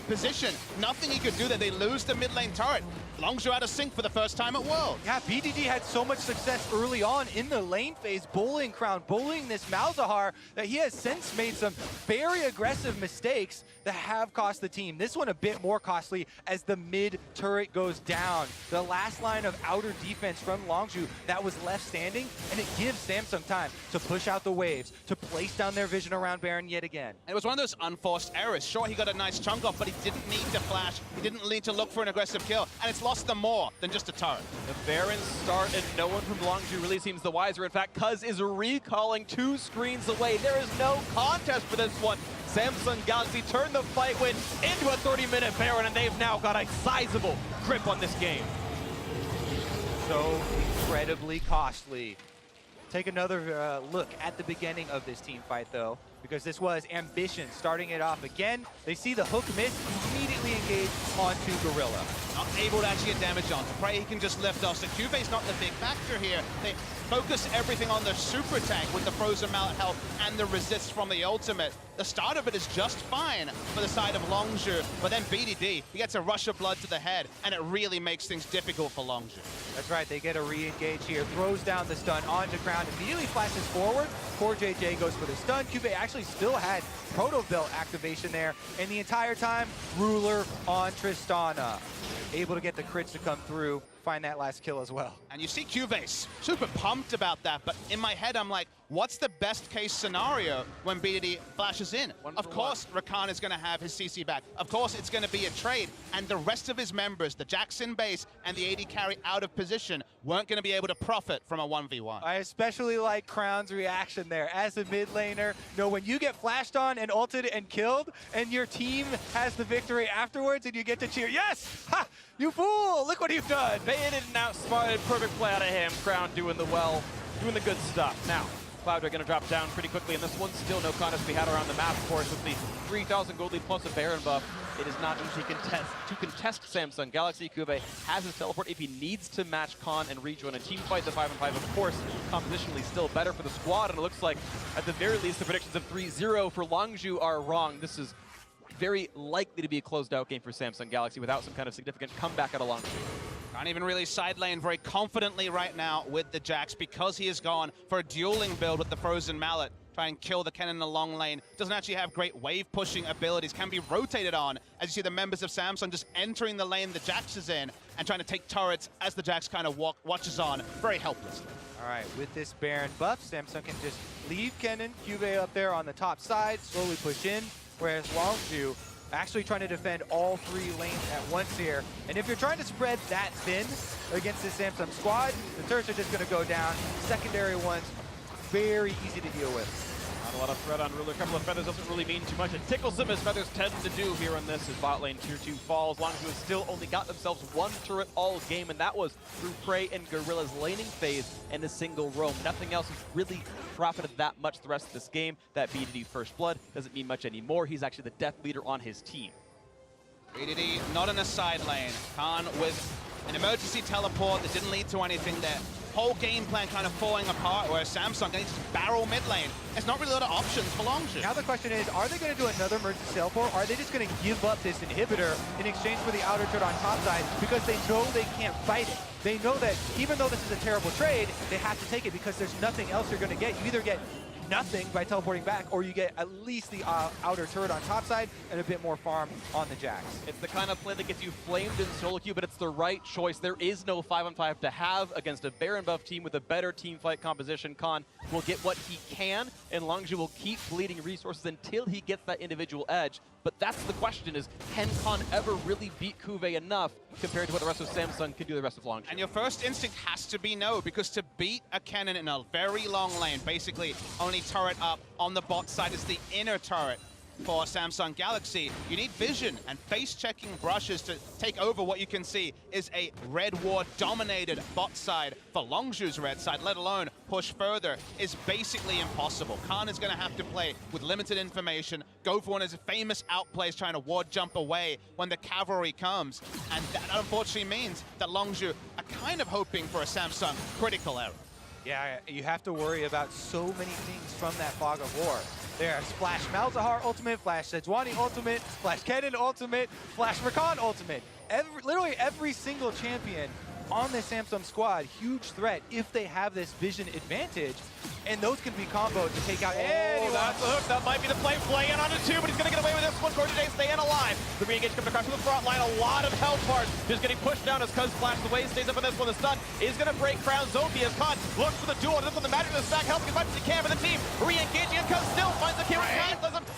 position. Nothing he could do there. They lose the mid lane turret. Longzhu out of sync for the first time at World. Yeah, BDD had so much success early on in the lane phase, bullying Crown, bullying this Malzahar, that he has since made some very aggressive mistakes that have cost the team. This one a bit more costly as the mid turret goes down. The last line of outer defense from Longzhu that was left standing, and it gives Samsung time to push out the waves, to place down their vision around Baron yet again. And it was one of those unforced errors. Sure, he got a nice chunk off, but he didn't need to flash. He didn't need to look for an aggressive kill, and it's lost them more than just a turret. The Baron start, and no one from Longzhu really seems the wiser. In fact, Cuz is recalling 2 screens away. There is no contest for this one. Samsung Galaxy turned the fight win into a 30-minute Baron, and they've now got a sizable grip on this game. So incredibly costly. Take another look at the beginning of this team fight, though, because this was Ambition starting it off again. They see the hook miss, immediately engage onto Gorilla. Not able to actually get damage on. Prey he can just lift off. So Cuvé's not the big factor here. They focus everything on the super tank with the Frozen Mallet health and the resist from the ultimate. The start of it is just fine for the side of Longzhu, but then BDD, he gets a rush of blood to the head, and it really makes things difficult for Longzhu. That's right, they get a re-engage here, throws down the stun onto ground, immediately flashes forward. Poor JJ goes for the stun. Cuvée actually still had Proto Belt activation there, and the entire time, Ruler on Tristana. Able to get the crits to come through, find that last kill as well. And you see Cuvée super pumped about that, but in my head I'm like, what's the best case scenario when BDD flashes in? Of course Rakan is going to have his CC back. Of course it's going to be a trade, and the rest of his members, the Jackson base and the AD carry out of position, weren't going to be able to profit from a 1v1. I especially like Crown's reaction there. As a mid laner, when you get flashed on and ulted and killed, and your team has the victory afterwards, and you get to cheer, yes! Ha! You fool! Look what you've done! Baited and outsmarted, perfect play out of him. Crown doing the good stuff. Now, Cloud are going to drop down pretty quickly, and this one's still no contest we had around the map, of course, with the 3,000 gold lead plus a Baron buff. It is not easy to contest Samsung Galaxy. Cuvée has his teleport if he needs to match Khan and rejoin a team fight. The 5-on-5, of course, compositionally still better for the squad, and it looks like, at the very least, the predictions of 3-0 for Longzhu are wrong. This is very likely to be a closed-out game for Samsung Galaxy without some kind of significant comeback at a Longzhu. Can't even really side lane very confidently right now with the Jax because he has gone for a dueling build with the Frozen Mallet. Try and kill the Ken in the long lane. Doesn't actually have great wave pushing abilities. Can be rotated on as you see the members of Samsung just entering the lane the Jax is in and trying to take turrets as the Jax kind of watches on very helplessly. All right, with this Baron buff, Samsung can just leave Ken and Cuvée up there on the top side, slowly push in, whereas Longzhu actually trying to defend all 3 lanes at once here. And if you're trying to spread that thin against this Samsung squad, the turrets are just going to go down. Secondary ones, very easy to deal with. Not a lot of threat on Ruler. A couple of feathers doesn't really mean too much. It tickles him as feathers tend to do here on this as bot lane tier 2 falls. Longzhu has still only got themselves 1 turret all game, and that was through Prey and Gorilla's laning phase and a single roam. Nothing else has really profited that much the rest of this game. That BDD First Blood doesn't mean much anymore. He's actually the death leader on his team. BDD not in a side lane. Khan with an emergency teleport that didn't lead to anything there. Whole game plan kind of falling apart, where Samsung needs to barrel mid lane. There's not really a lot of options for Longzhu. Now the question is, are they going to do another emergency teleport, or are they just going to give up this inhibitor in exchange for the outer turret on top side because they know they can't fight it? They know that even though this is a terrible trade, they have to take it because there's nothing else you're going to get. You either get nothing by teleporting back, or you get at least the outer turret on top side and a bit more farm on the Jax. It's the kind of play that gets you flamed in solo queue, but it's the right choice. There is no 5-on-5 to have against a Baron buff team with a better team fight composition. Khan will get what he can, and Longzhu will keep bleeding resources until he gets that individual edge. But that's the question, is can Khan ever really beat Cuvée enough compared to what the rest of Samsung can do the rest of Longzhu? And your first instinct has to be no, because to beat a cannon in a very long lane, basically only turret up on the bot side is the inner turret for Samsung Galaxy, you need vision and face-checking brushes to take over what you can see is a red ward-dominated bot side for Longzhu's red side, let alone push further, is basically impossible. Khan is going to have to play with limited information, go for one of his famous outplays trying to ward jump away when the cavalry comes, and that unfortunately means that Longzhu are kind of hoping for a Samsung critical error. Yeah, you have to worry about so many things from that Fog of War. There's Flash Malzahar ultimate, Flash Sejuani ultimate, Flash Kennen ultimate, Flash Rakan ultimate. Literally every single champion on this Samsung squad, huge threat if they have this vision advantage, and those can be comboed to take out anyone. That's the hook. That might be the play. Play in onto 2, but he's going to get away with this one. Corday staying alive. The re-engage comes across to the front line. A lot of health bars just getting pushed down as Cuz Flash the way stays up in this one. The stun is going to break Crown Zombie as Khan looks for the duel. This one, the magic of the stack. Help as much as he can for the team. Re-engaging, and Cuz still finds the kill.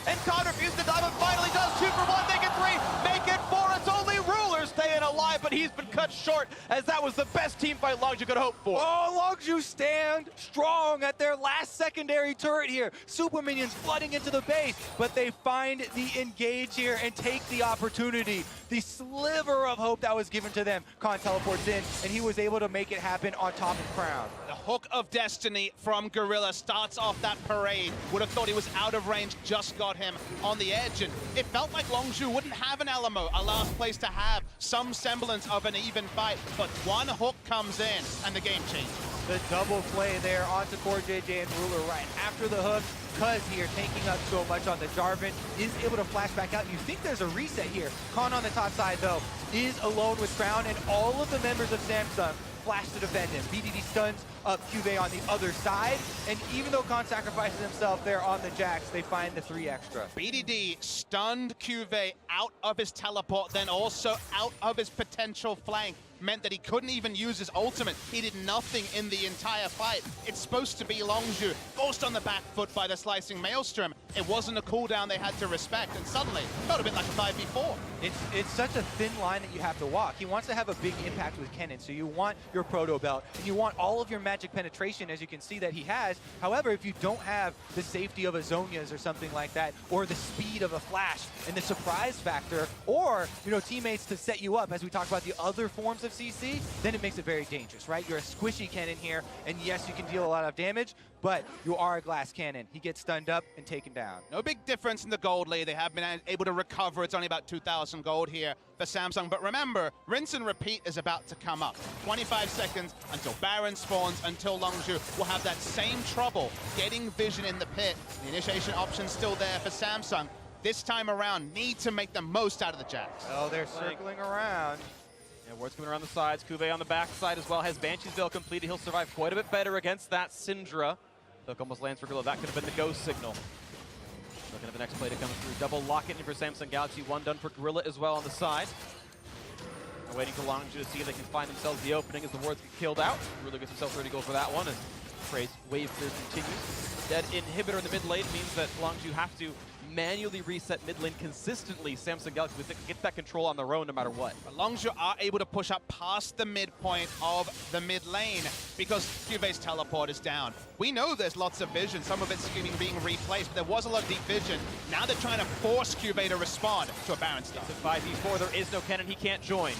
And Khan refuses to dive, and finally does. 2 for 1, make it 3, make it 4. It's only Ruler staying alive, but he's been cut short as that was the best team fight Longzhu could hope for. Oh, Longzhu stand strong at their last secondary turret here. Super minions flooding into the base, but they find the engage here and take the opportunity. The sliver of hope that was given to them. Khan teleports in, and he was able to make it happen on top of Crown. The hook of destiny from Gorilla starts off that parade. Would have thought he was out of range, just got him on the edge, and it felt like Longzhu wouldn't have an Alamo, a last place to have some semblance of an even fight, but one hook comes in, and the game changes. The double play there onto Core JJ and Ruler right after the hook. Cuz here taking up so much on the Jarvan is able to flash back out. You think there's a reset here. Khan on the top side though is alone with Crown, and all of the members of Samsung flash to defend him. BDD stuns up Cuvée on the other side, and even though Khan sacrifices himself there on the Jax, they find the 3 extra. BDD stunned Cuvée out of his teleport, then also out of his potential flank. Meant that he couldn't even use his ultimate. He did nothing in the entire fight. It's supposed to be Longzhu, forced on the back foot by the slicing Maelstrom. It wasn't a cooldown they had to respect, and suddenly, felt a bit like a 5v4. It's such a thin line that you have to walk. He wants to have a big impact with Kennen, so you want your Proto Belt, and you want all of your magic penetration, as you can see that he has. However, if you don't have the safety of a Zhonya's or something like that, or the speed of a Flash, and the surprise factor, or teammates to set you up, as we talked about the other forms of CC, then it makes it very dangerous, right? You're a squishy cannon here, and yes, you can deal a lot of damage, but you are a glass cannon. He gets stunned up and taken down. No big difference in the gold lead. They have been able to recover. It's only about 2,000 gold here for Samsung. But remember, rinse and repeat is about to come up. 25 seconds until Baron spawns, until Longzhu will have that same trouble getting vision in the pit. The initiation option's still there for Samsung. This time around, need to make the most out of the Jax. Oh, they're circling around. Yeah, ward's coming around the sides. Cuvée on the backside as well. Has Banshee's Veil completed. He'll survive quite a bit better against that Syndra. Hook almost lands for Gorilla. That could have been the go signal. Looking at the next play to come through. Double lock-in for Samsung Galaxy. One done for Gorilla as well on the side. They're waiting for Longzhu to see if they can find themselves the opening as the wards get killed out. Gorilla gets himself ready to go for that one, and Prey's wave clear continues. Dead inhibitor in the mid lane means that Longzhu have to manually reset mid lane consistently, Samsung Galaxy get that control on their own no matter what. But Longzhu are able to push up past the midpoint of the mid lane because Cubey's teleport is down. We know there's lots of vision, some of it's being replaced, but there was a lot of deep vision. Now they're trying to force Cubey to respond to a Baron stun. It's a 5v4, there is no cannon, he can't join.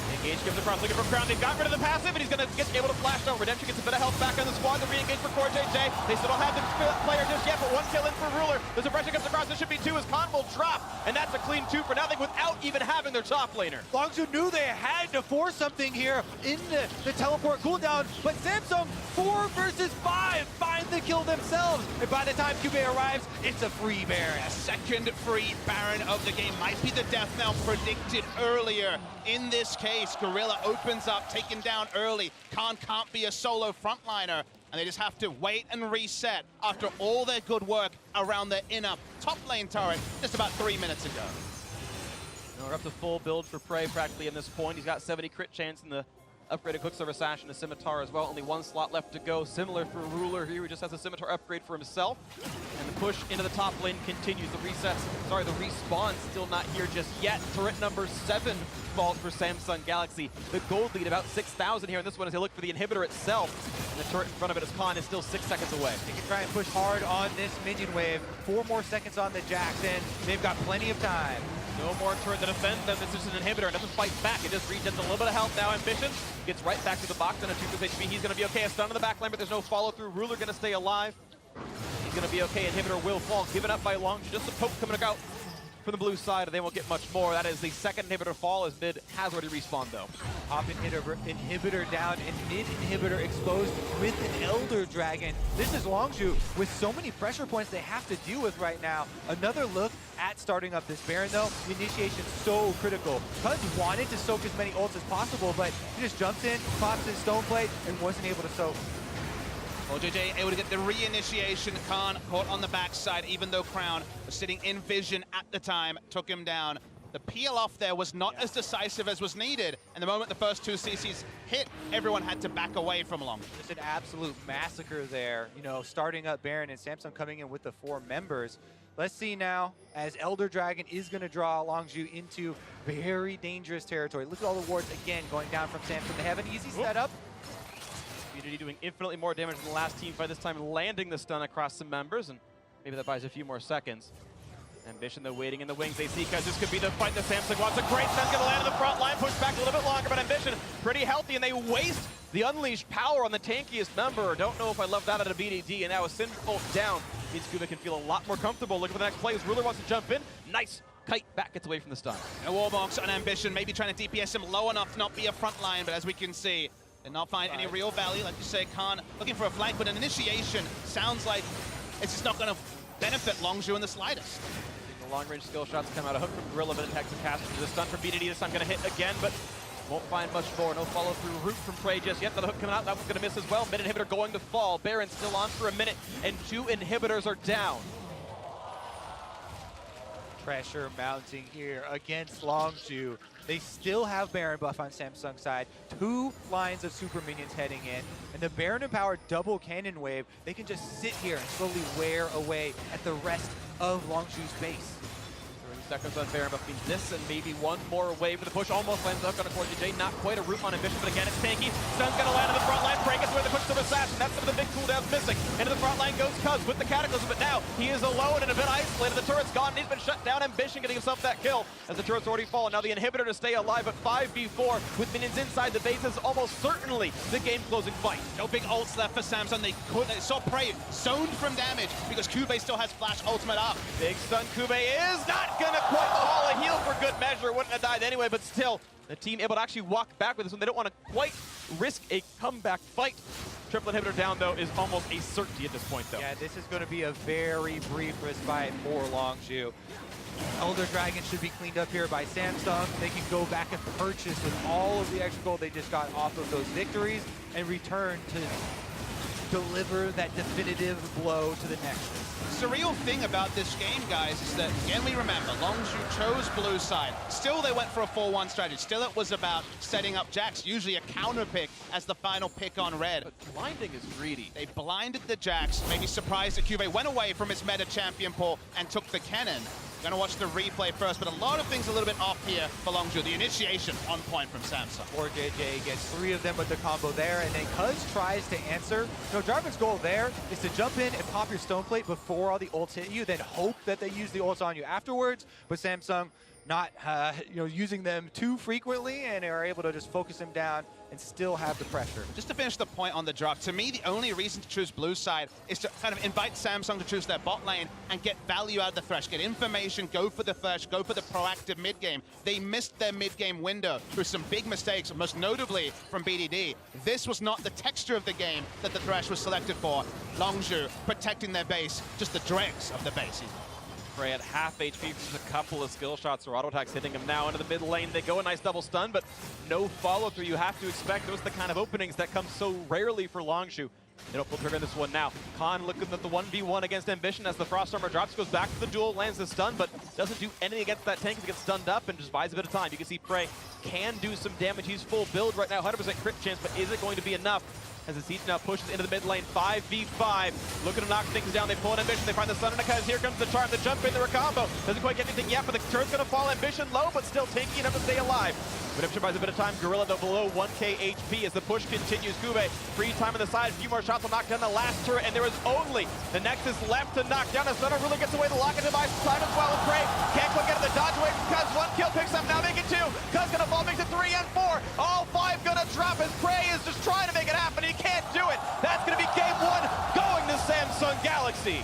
Engage comes across looking for Crown. They've got rid of the passive, and he's going to get able to flash down. Redemption gets a bit of health back on the squad. The re-engage for Core JJ. They still don't have the player just yet, but one kill in for Ruler. The suppression comes across. There should be two as Khan will drop, and that's a clean 2 for nothing without even having their top laner. Longzhu knew they had to force something here in the teleport cooldown, but Samsung 4 versus 5 find the kill themselves. And by the time Cubey arrives, it's a free Baron. A second free Baron of the game might be the death knell predicted earlier. In this case, Gorilla opens up, taken down early. Khan can't be a solo frontliner, and they just have to wait and reset after all their good work around the inner top lane turret just about 3 minutes ago. We're up to full build for Prey practically in this point. He's got 70 crit chance in the upgraded Quicksilver Sash and a Scimitar as well. Only 1 slot left to go. Similar for Ruler here, who just has a Scimitar upgrade for himself. And the push into the top lane continues. The respawn still not here just yet. Turret number 7 falls for Samsung Galaxy. The gold lead about 6,000 here in this one as they look for the inhibitor itself. And the turret in front of it as Khan is still 6 seconds away. They can try and push hard on this minion wave. 4 more seconds on the Jax, and they've got plenty of time. No more turret to defend them. This is an inhibitor. It doesn't fight back. It just regens a little bit of health now. Ambition gets right back to the box on a 2 HP. He's going to be okay. A stun in the back line, but there's no follow through. Ruler going to stay alive. He's going to be okay. Inhibitor will fall. Given up by Longzhu. Just a poke coming out from the blue side, and they won't get much more. That is the second inhibitor fall as mid has already respawned though. Top inhibitor down and mid inhibitor exposed with an Elder Dragon. This is Longzhu with so many pressure points they have to deal with right now. Another look at starting up this Baron though. The initiation so critical. Cuz wanted to soak as many ults as possible, but he just jumps in, pops his stone plate, and wasn't able to soak. JJ able to get the re-initiation. Khan caught on the backside, even though Crown was sitting in vision at the time, took him down. The peel off there was not as decisive as was needed, and the moment the first 2 CCs hit, everyone had to back away from Longzhu. Just an absolute massacre there, you know, starting up Baron and Samsung coming in with the 4 members. Let's see now, as Elder Dragon is going to draw Longzhu into very dangerous territory. Look at all the wards again going down from Samsung. They have an easy setup. Unity doing infinitely more damage than the last team fight, this time landing the stun across some members, and maybe that buys a few more seconds. Ambition, though, waiting in the wings. They see because this could be the fight that Samsung wants. A great stun going to land in the front line, push back a little bit longer, but Ambition pretty healthy, and they waste the unleashed power on the tankiest member. Don't know if I love that at a BDD, and now a Sinful down means Kuba can feel a lot more comfortable. Look at the next play as Ruler wants to jump in. Nice. Kite back gets away from the stun. A Warbox on Ambition, maybe trying to DPS him low enough to not be a front line, but as we can see, did not find any real value. Like you say, Khan looking for a flank, but an initiation sounds like it's just not going to benefit Longzhu in the slightest. The long-range skill shots come out. A hook from Gorilla, but it attacks the cast. The stun from BDD this time going to hit again, but won't find much more. No follow-through route from Prey just yet. The hook coming out, that one's going to miss as well. Mid inhibitor going to fall. Baron still on for a minute, and 2 inhibitors are down. Pressure mounting here against Longzhu. They still have Baron buff on Samsung's side. 2 lines of super minions heading in. And the Baron empowered double cannon wave, they can just sit here and slowly wear away at the rest of Longzhu's base. 30 seconds on Baron buff means this and maybe 1 more wave for the push. Almost lands up on a Core JJ. Not quite a root on Ambition, but again, it's tanky. Stun's going to land in the front line. Break it with the Quicksilver Sash, and that's some of the big cooldowns missing. Into the front line goes Cuz with the Cataclysm, but now he is alone and a bit isolated. The turret's gone, and he's been shut down. Ambition getting himself that kill as the turret's already fallen. Now the inhibitor to stay alive, but 5v4 with minions inside the base is almost certainly the game-closing fight. No big ults left for Samsung. They saw Prey zoned from damage because Kube still has flash ultimate up. Big stun. Kube is not going to quite haul a heal for good measure. Wouldn't have died anyway, but still, the team able to actually walk back with this one. They don't want to quite risk a comeback fight. Triple inhibitor down, though, is almost a certainty at this point, though. Yeah, this is going to be a very brief respite for Longzhu. Elder Dragon should be cleaned up here by Samsung. They can go back and purchase with all of the extra gold they just got off of those victories and return to deliver that definitive blow to the Nexus. The surreal thing about this game, guys, is that, again, we remember, Longzhu chose blue side. Still, they went for a 4-1 strategy. Still, it was about setting up Jax, usually a counter pick as the final pick on red. But blinding is greedy. They blinded the Jax, maybe surprised that Cuvée went away from his meta champion pool and took the cannon. Gonna watch the replay first, but a lot of things a little bit off here for Longzhu. The initiation on point from Samsung. Or JJ gets 3 of them with the combo there, and then Cuz tries to answer. Jarvan's goal there is to jump in and pop your stone plate before all the ults hit you, then hope that they use the ults on you afterwards. But Samsung not using them too frequently and are able to just focus him down and still have the pressure. Just to finish the point on the draft, to me, the only reason to choose blue side is to kind of invite Samsung to choose their bot lane and get value out of the Thresh, get information, go for the Thresh, go for the proactive mid game. They missed their mid game window through some big mistakes, most notably from BDD. This was not the texture of the game that the Thresh was selected for. Longzhu protecting their base, just the dregs of the base. Frey at half HP for just a couple of skill shots, or auto attacks hitting him now into the mid lane. They go a nice double stun, but no follow through. You have to expect those are the kind of openings that come so rarely for Longzhu. They don't pull trigger in this one now. Khan looking at the 1v1 against Ambition as the Frost Armor drops, goes back to the duel, lands the stun, but doesn't do anything against that tank. He gets stunned up and just buys a bit of time. You can see Frey can do some damage. He's full build right now, 100% crit chance, but is it going to be enough? As the Siege now pushes into the mid lane, 5v5. Looking to knock things down, they pull an Ambition, they find the Sun, and because here comes the charm, the jump in, the recombo. Doesn't quite get anything yet, but the turn's gonna fall. Ambition low, but still tanky enough to stay alive. Redemption buys a bit of time. Gorilla though below 1k HP as the push continues. Cuvée, free time on the side, a few more shots will knock down the last turret, and there is only the Nexus left to knock down. As Stunner really gets away, the lock-in device time as well. And Prey can't quite get the dodge away from Cuz. 1 kill picks up, now making 2. Cuz gonna fall, makes it 3 and 4. All 5 gonna drop as Prey is just trying to make it happen. He can't do it. That's gonna be game 1 going to Samsung Galaxy.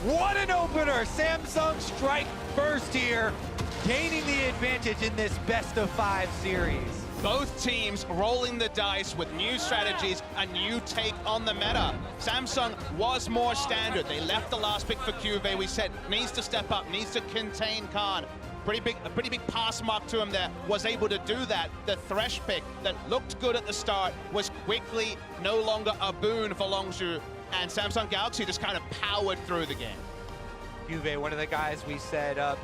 What an opener! Samsung strike first here, gaining the advantage in this best-of-5 series. Both teams rolling the dice with new strategies, a new take on the meta. Samsung was more standard. They left the last pick for Cuvée. We said needs to step up, needs to contain Khan. A pretty big pass mark to him there, was able to do that. The Thresh pick that looked good at the start was quickly no longer a boon for Longzhu, and Samsung Galaxy just kind of powered through the game. Cuvée, one of the guys we set up,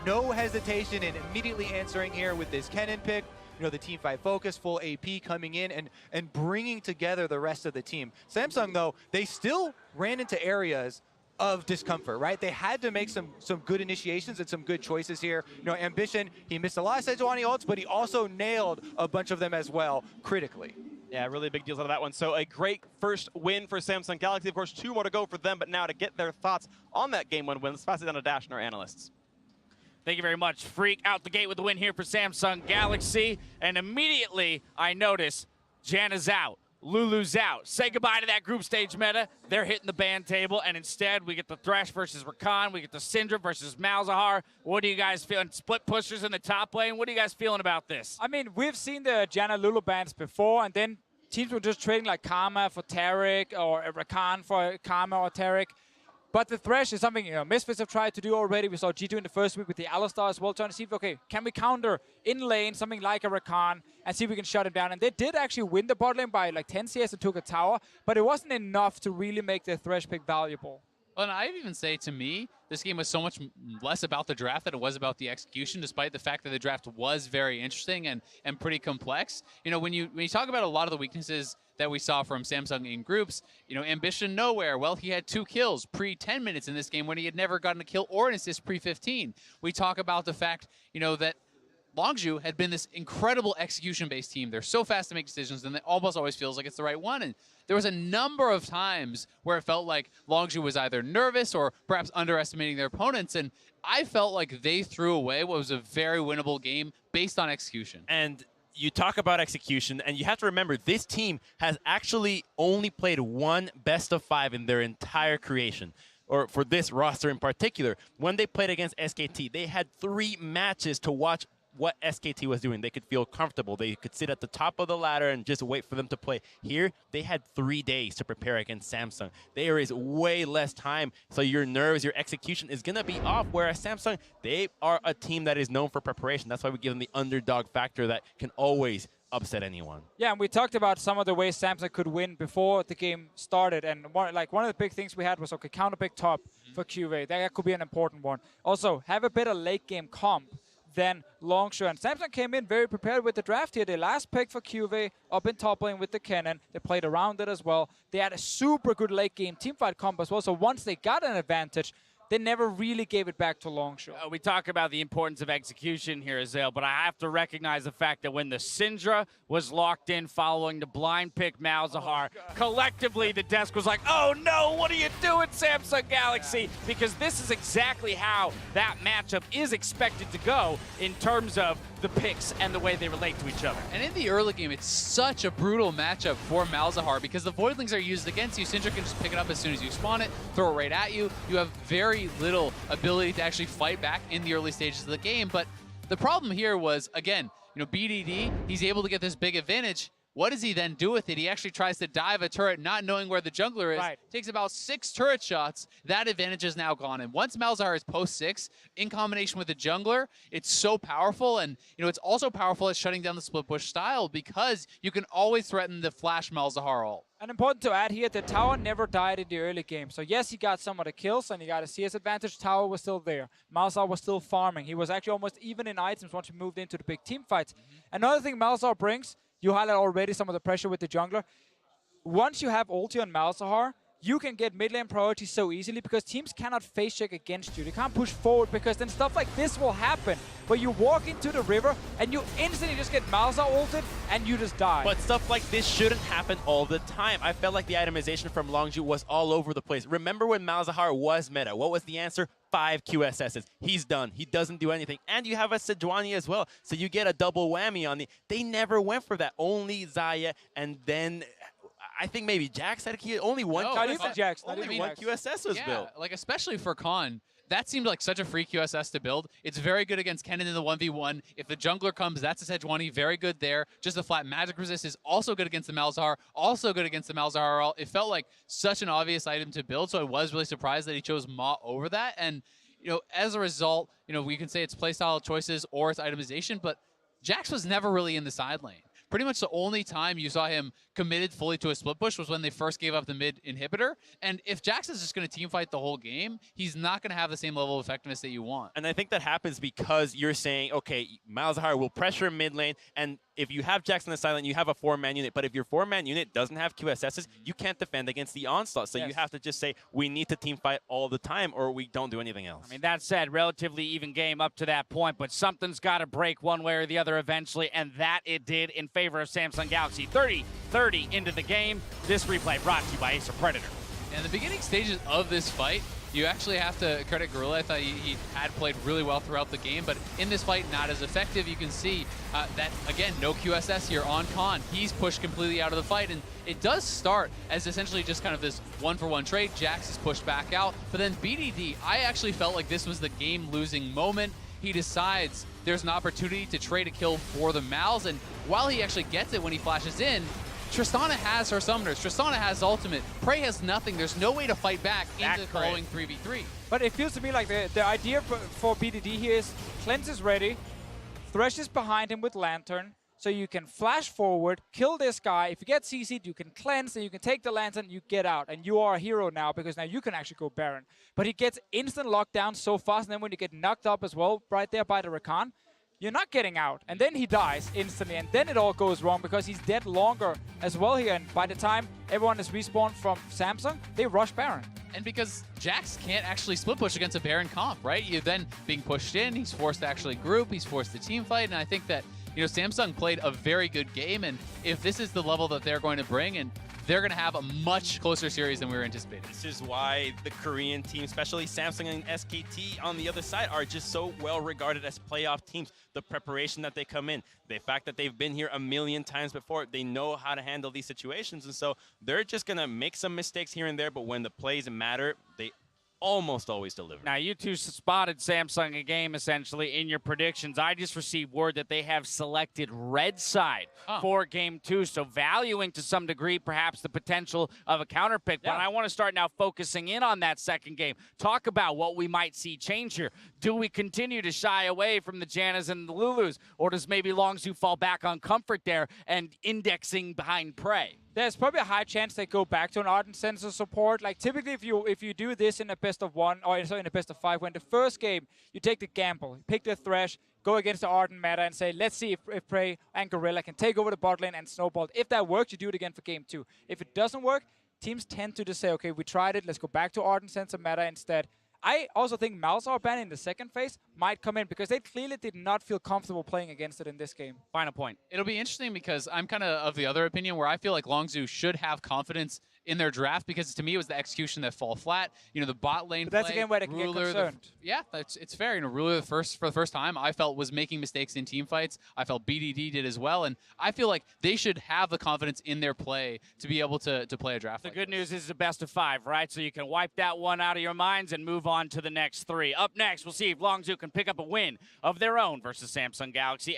no hesitation in immediately answering here with this Kennen pick. The team fight focus, full AP coming in and bringing together the rest of the team. Samsung, though, they still ran into areas of discomfort, right? They had to make some good initiations and some good choices here. Ambition, he missed a lot of Sejuani ults, but he also nailed a bunch of them as well, critically. Yeah, really big deals out of that one. So a great first win for Samsung Galaxy. Of course, 2 more to go for them, but now to get their thoughts on that game 1 win, let's pass it down to Dash and our analysts. Thank you very much. Freak out the gate with the win here for Samsung Galaxy. And immediately I notice Janna's out. Lulu's out. Say goodbye to that group stage meta. They're hitting the ban table, and instead we get the Thresh versus Rakan. We get the Syndra versus Malzahar. What are you guys feeling? Split pushers in the top lane. What are you guys feeling about this? I mean, we've seen the Janna Lulu bans before, and then teams were just trading like Karma for Taric or Rakan for Karma or Taric. But the Thresh is something Misfits have tried to do already. We saw G2 in the first week with the Alistar as well, trying to see if, okay, can we counter in lane something like a Rakan and see if we can shut him down. And they did actually win the bot lane by like 10 CS and took a tower, but it wasn't enough to really make the Thresh pick valuable. Well, and I'd even say, to me, this game was so much less about the draft than it was about the execution, despite the fact that the draft was very interesting and pretty complex. When you talk about a lot of the weaknesses that we saw from Samsung in groups, Ambition nowhere. Well, he had 2 kills pre-10 minutes in this game when he had never gotten a kill or an assist pre-15. We talk about the fact, that Longzhu had been this incredible execution-based team. They're so fast to make decisions, and it almost always feels like it's the right one. And there was a number of times where it felt like Longzhu was either nervous or perhaps underestimating their opponents, and I felt like they threw away what was a very winnable game based on execution. And you talk about execution, and you have to remember this team has actually only played 1 best-of-5 in their entire creation, or for this roster in particular. When they played against SKT, they had 3 matches to watch what SKT was doing. They could feel comfortable. They could sit at the top of the ladder and just wait for them to play. Here, they had 3 days to prepare against Samsung. There is way less time, so your nerves, your execution is going to be off, whereas Samsung, they are a team that is known for preparation. That's why we give them the underdog factor that can always upset anyone. Yeah, and we talked about some of the ways Samsung could win before the game started, and one of the big things we had was, okay, counter pick top for Cuvée. That could be an important one. Also, have a better late game comp than Longzhu. And Samsung came in very prepared with the draft here. They last pick for QV up in top lane with the cannon. They played around it as well. They had a super good late game teamfight comp as well. So once they got an advantage, they never really gave it back to Longzhu. We talk about the importance of execution here, Azale, but I have to recognize the fact that when the Syndra was locked in following the blind pick Malzahar, collectively the desk was like, oh no, what are you doing, Samsung Galaxy? Because this is exactly how that matchup is expected to go in terms of the picks and the way they relate to each other. And in the early game, it's such a brutal matchup for Malzahar because the Voidlings are used against you. Syndra can just pick it up as soon as you spawn it, throw it right at you. You have very little ability to actually fight back in the early stages of the game. But the problem here was, again, BDD, he's able to get this big advantage. What does he then do with it? He actually tries to dive a turret, not knowing where the jungler is. Right. Takes about 6 turret shots. That advantage is now gone. And once Malzahar is post 6, in combination with the jungler, it's so powerful. And it's also powerful at shutting down the split push style because you can always threaten the flash Malzahar ult. And important to add here, the tower never died in the early game. So yes, he got some of the kills and he got a CS advantage. Tower was still there. Malzahar was still farming. He was actually almost even in items once he moved into the big team fights. Another thing Malzahar brings, you highlight already some of the pressure with the jungler. Once you have ulti on Malzahar, you can get mid lane priority so easily because teams cannot face check against you. They can't push forward because then stuff like this will happen. Where you walk into the river and you instantly just get Malzahar ulted and you just die. But stuff like this shouldn't happen all the time. I felt like the itemization from Longzhu was all over the place. Remember when Malzahar was meta? What was the answer? 5 QSSs. He's done. He doesn't do anything. And you have a Sejuani as well. So you get a double whammy on the... They never went for that. Only Xayah and then... I think maybe Jax had only one. No, not even Jax. Not Only even one Jax. QSS was built. Like especially for Khan, that seemed like such a free QSS to build. It's very good against Kennen in the 1v1. If the jungler comes, that's a Sejuani, very good there. Just a flat magic resist is also good against the Malzahar, also good against the Malzahar ult. It felt like such an obvious item to build, so I was really surprised that he chose Ma over that. And as a result, we can say it's playstyle choices or it's itemization, but Jax was never really in the side lane. Pretty much the only time you saw him committed fully to a split push was when they first gave up the mid inhibitor. And if Jax is just going to team fight the whole game, he's not going to have the same level of effectiveness that you want. And I think that happens because you're saying, okay, Malzahar will pressure mid lane, and if you have Jax on the side lane, you have a 4-man unit. But if your 4-man unit doesn't have QSSs, you can't defend against the onslaught. So you have to just say, we need to team fight all the time or we don't do anything else. I mean, that said, relatively even game up to that point, but something's got to break one way or the other eventually, and that it did in favor of Samsung Galaxy. 30-30 into the game. This replay brought to you by Acer Predator. And the beginning stages of this fight, you actually have to credit Gorilla. I thought he had played really well throughout the game, but in this fight, not as effective. You can see that, again, no QSS here on Khan. He's pushed completely out of the fight, and it does start as essentially just kind of this one-for-one trade. Jax is pushed back out, but then BDD, I actually felt like this was the game-losing moment. He decides there's an opportunity to trade a kill for the Mals, and while he actually gets it when he flashes in, Tristana has her summoners. Tristana has ultimate. Prey has nothing. There's no way to fight back into the following 3v3. But it feels to me like the idea for BDD here is Cleanse is ready, Thresh is behind him with Lantern, so you can flash forward, kill this guy. If you get CC'd, you can cleanse, and you can take the Lantern, you get out. And you are a hero now, because now you can actually go Baron. But he gets instant lockdown so fast, and then when you get knocked up as well, right there by the Rakan, you're not getting out. And then he dies instantly, and then it all goes wrong because he's dead longer as well here. And by the time everyone is respawned from Samsung, they rush Baron. And because Jax can't actually split push against a Baron comp, right? You're then being pushed in, he's forced to actually group, he's forced to team fight, and I think that, Samsung played a very good game, and if this is the level that they're going to bring, and they're going to have a much closer series than we were anticipating. This is why the Korean team, especially Samsung and SKT on the other side, are just so well regarded as playoff teams. The preparation that they come in, the fact that they've been here a million times before, they know how to handle these situations, and so they're just going to make some mistakes here and there, but when the plays matter, they almost always deliver. Now, you two spotted Samsung a game, essentially, in your predictions. I just received word that they have selected red side for Game 2, so valuing to some degree perhaps the potential of a counter pick. But I want to start now focusing in on that second game. Talk about what we might see change here. Do we continue to shy away from the Jannas and the Lulus, or does maybe Longzhu fall back on comfort there and indexing behind Prey? There's probably a high chance they go back to an Ardent Sensor support. Like typically if you do this in a best of 1 or in a best of 5, when the first game you take the gamble, you pick the Thresh, go against the Arden meta and say, let's see if Prey and Gorilla can take over the bot lane and snowball. If that works, you do it again for game 2. If it doesn't work, teams tend to just say, okay, we tried it, let's go back to Arden Sensor meta instead. I also think Malzahar ban in the second phase might come in because they clearly did not feel comfortable playing against it in this game. Final point. It'll be interesting because I'm kind of the other opinion where I feel like Longzhu should have confidence in their draft because to me it was the execution that fall flat. You know, the bot lane But that's play, again where they can get concerned. Yeah, it's fair. You know, Ruler for the first time I felt was making mistakes in team fights. I felt BDD did as well, and I feel like they should have the confidence in their play to be able to play a draft. The like good this. news is it's a best of 5, right? So you can wipe that one out of your minds and move on to the next 3. Up next, we'll see if Longzhu can pick up a win of their own versus Samsung Galaxy.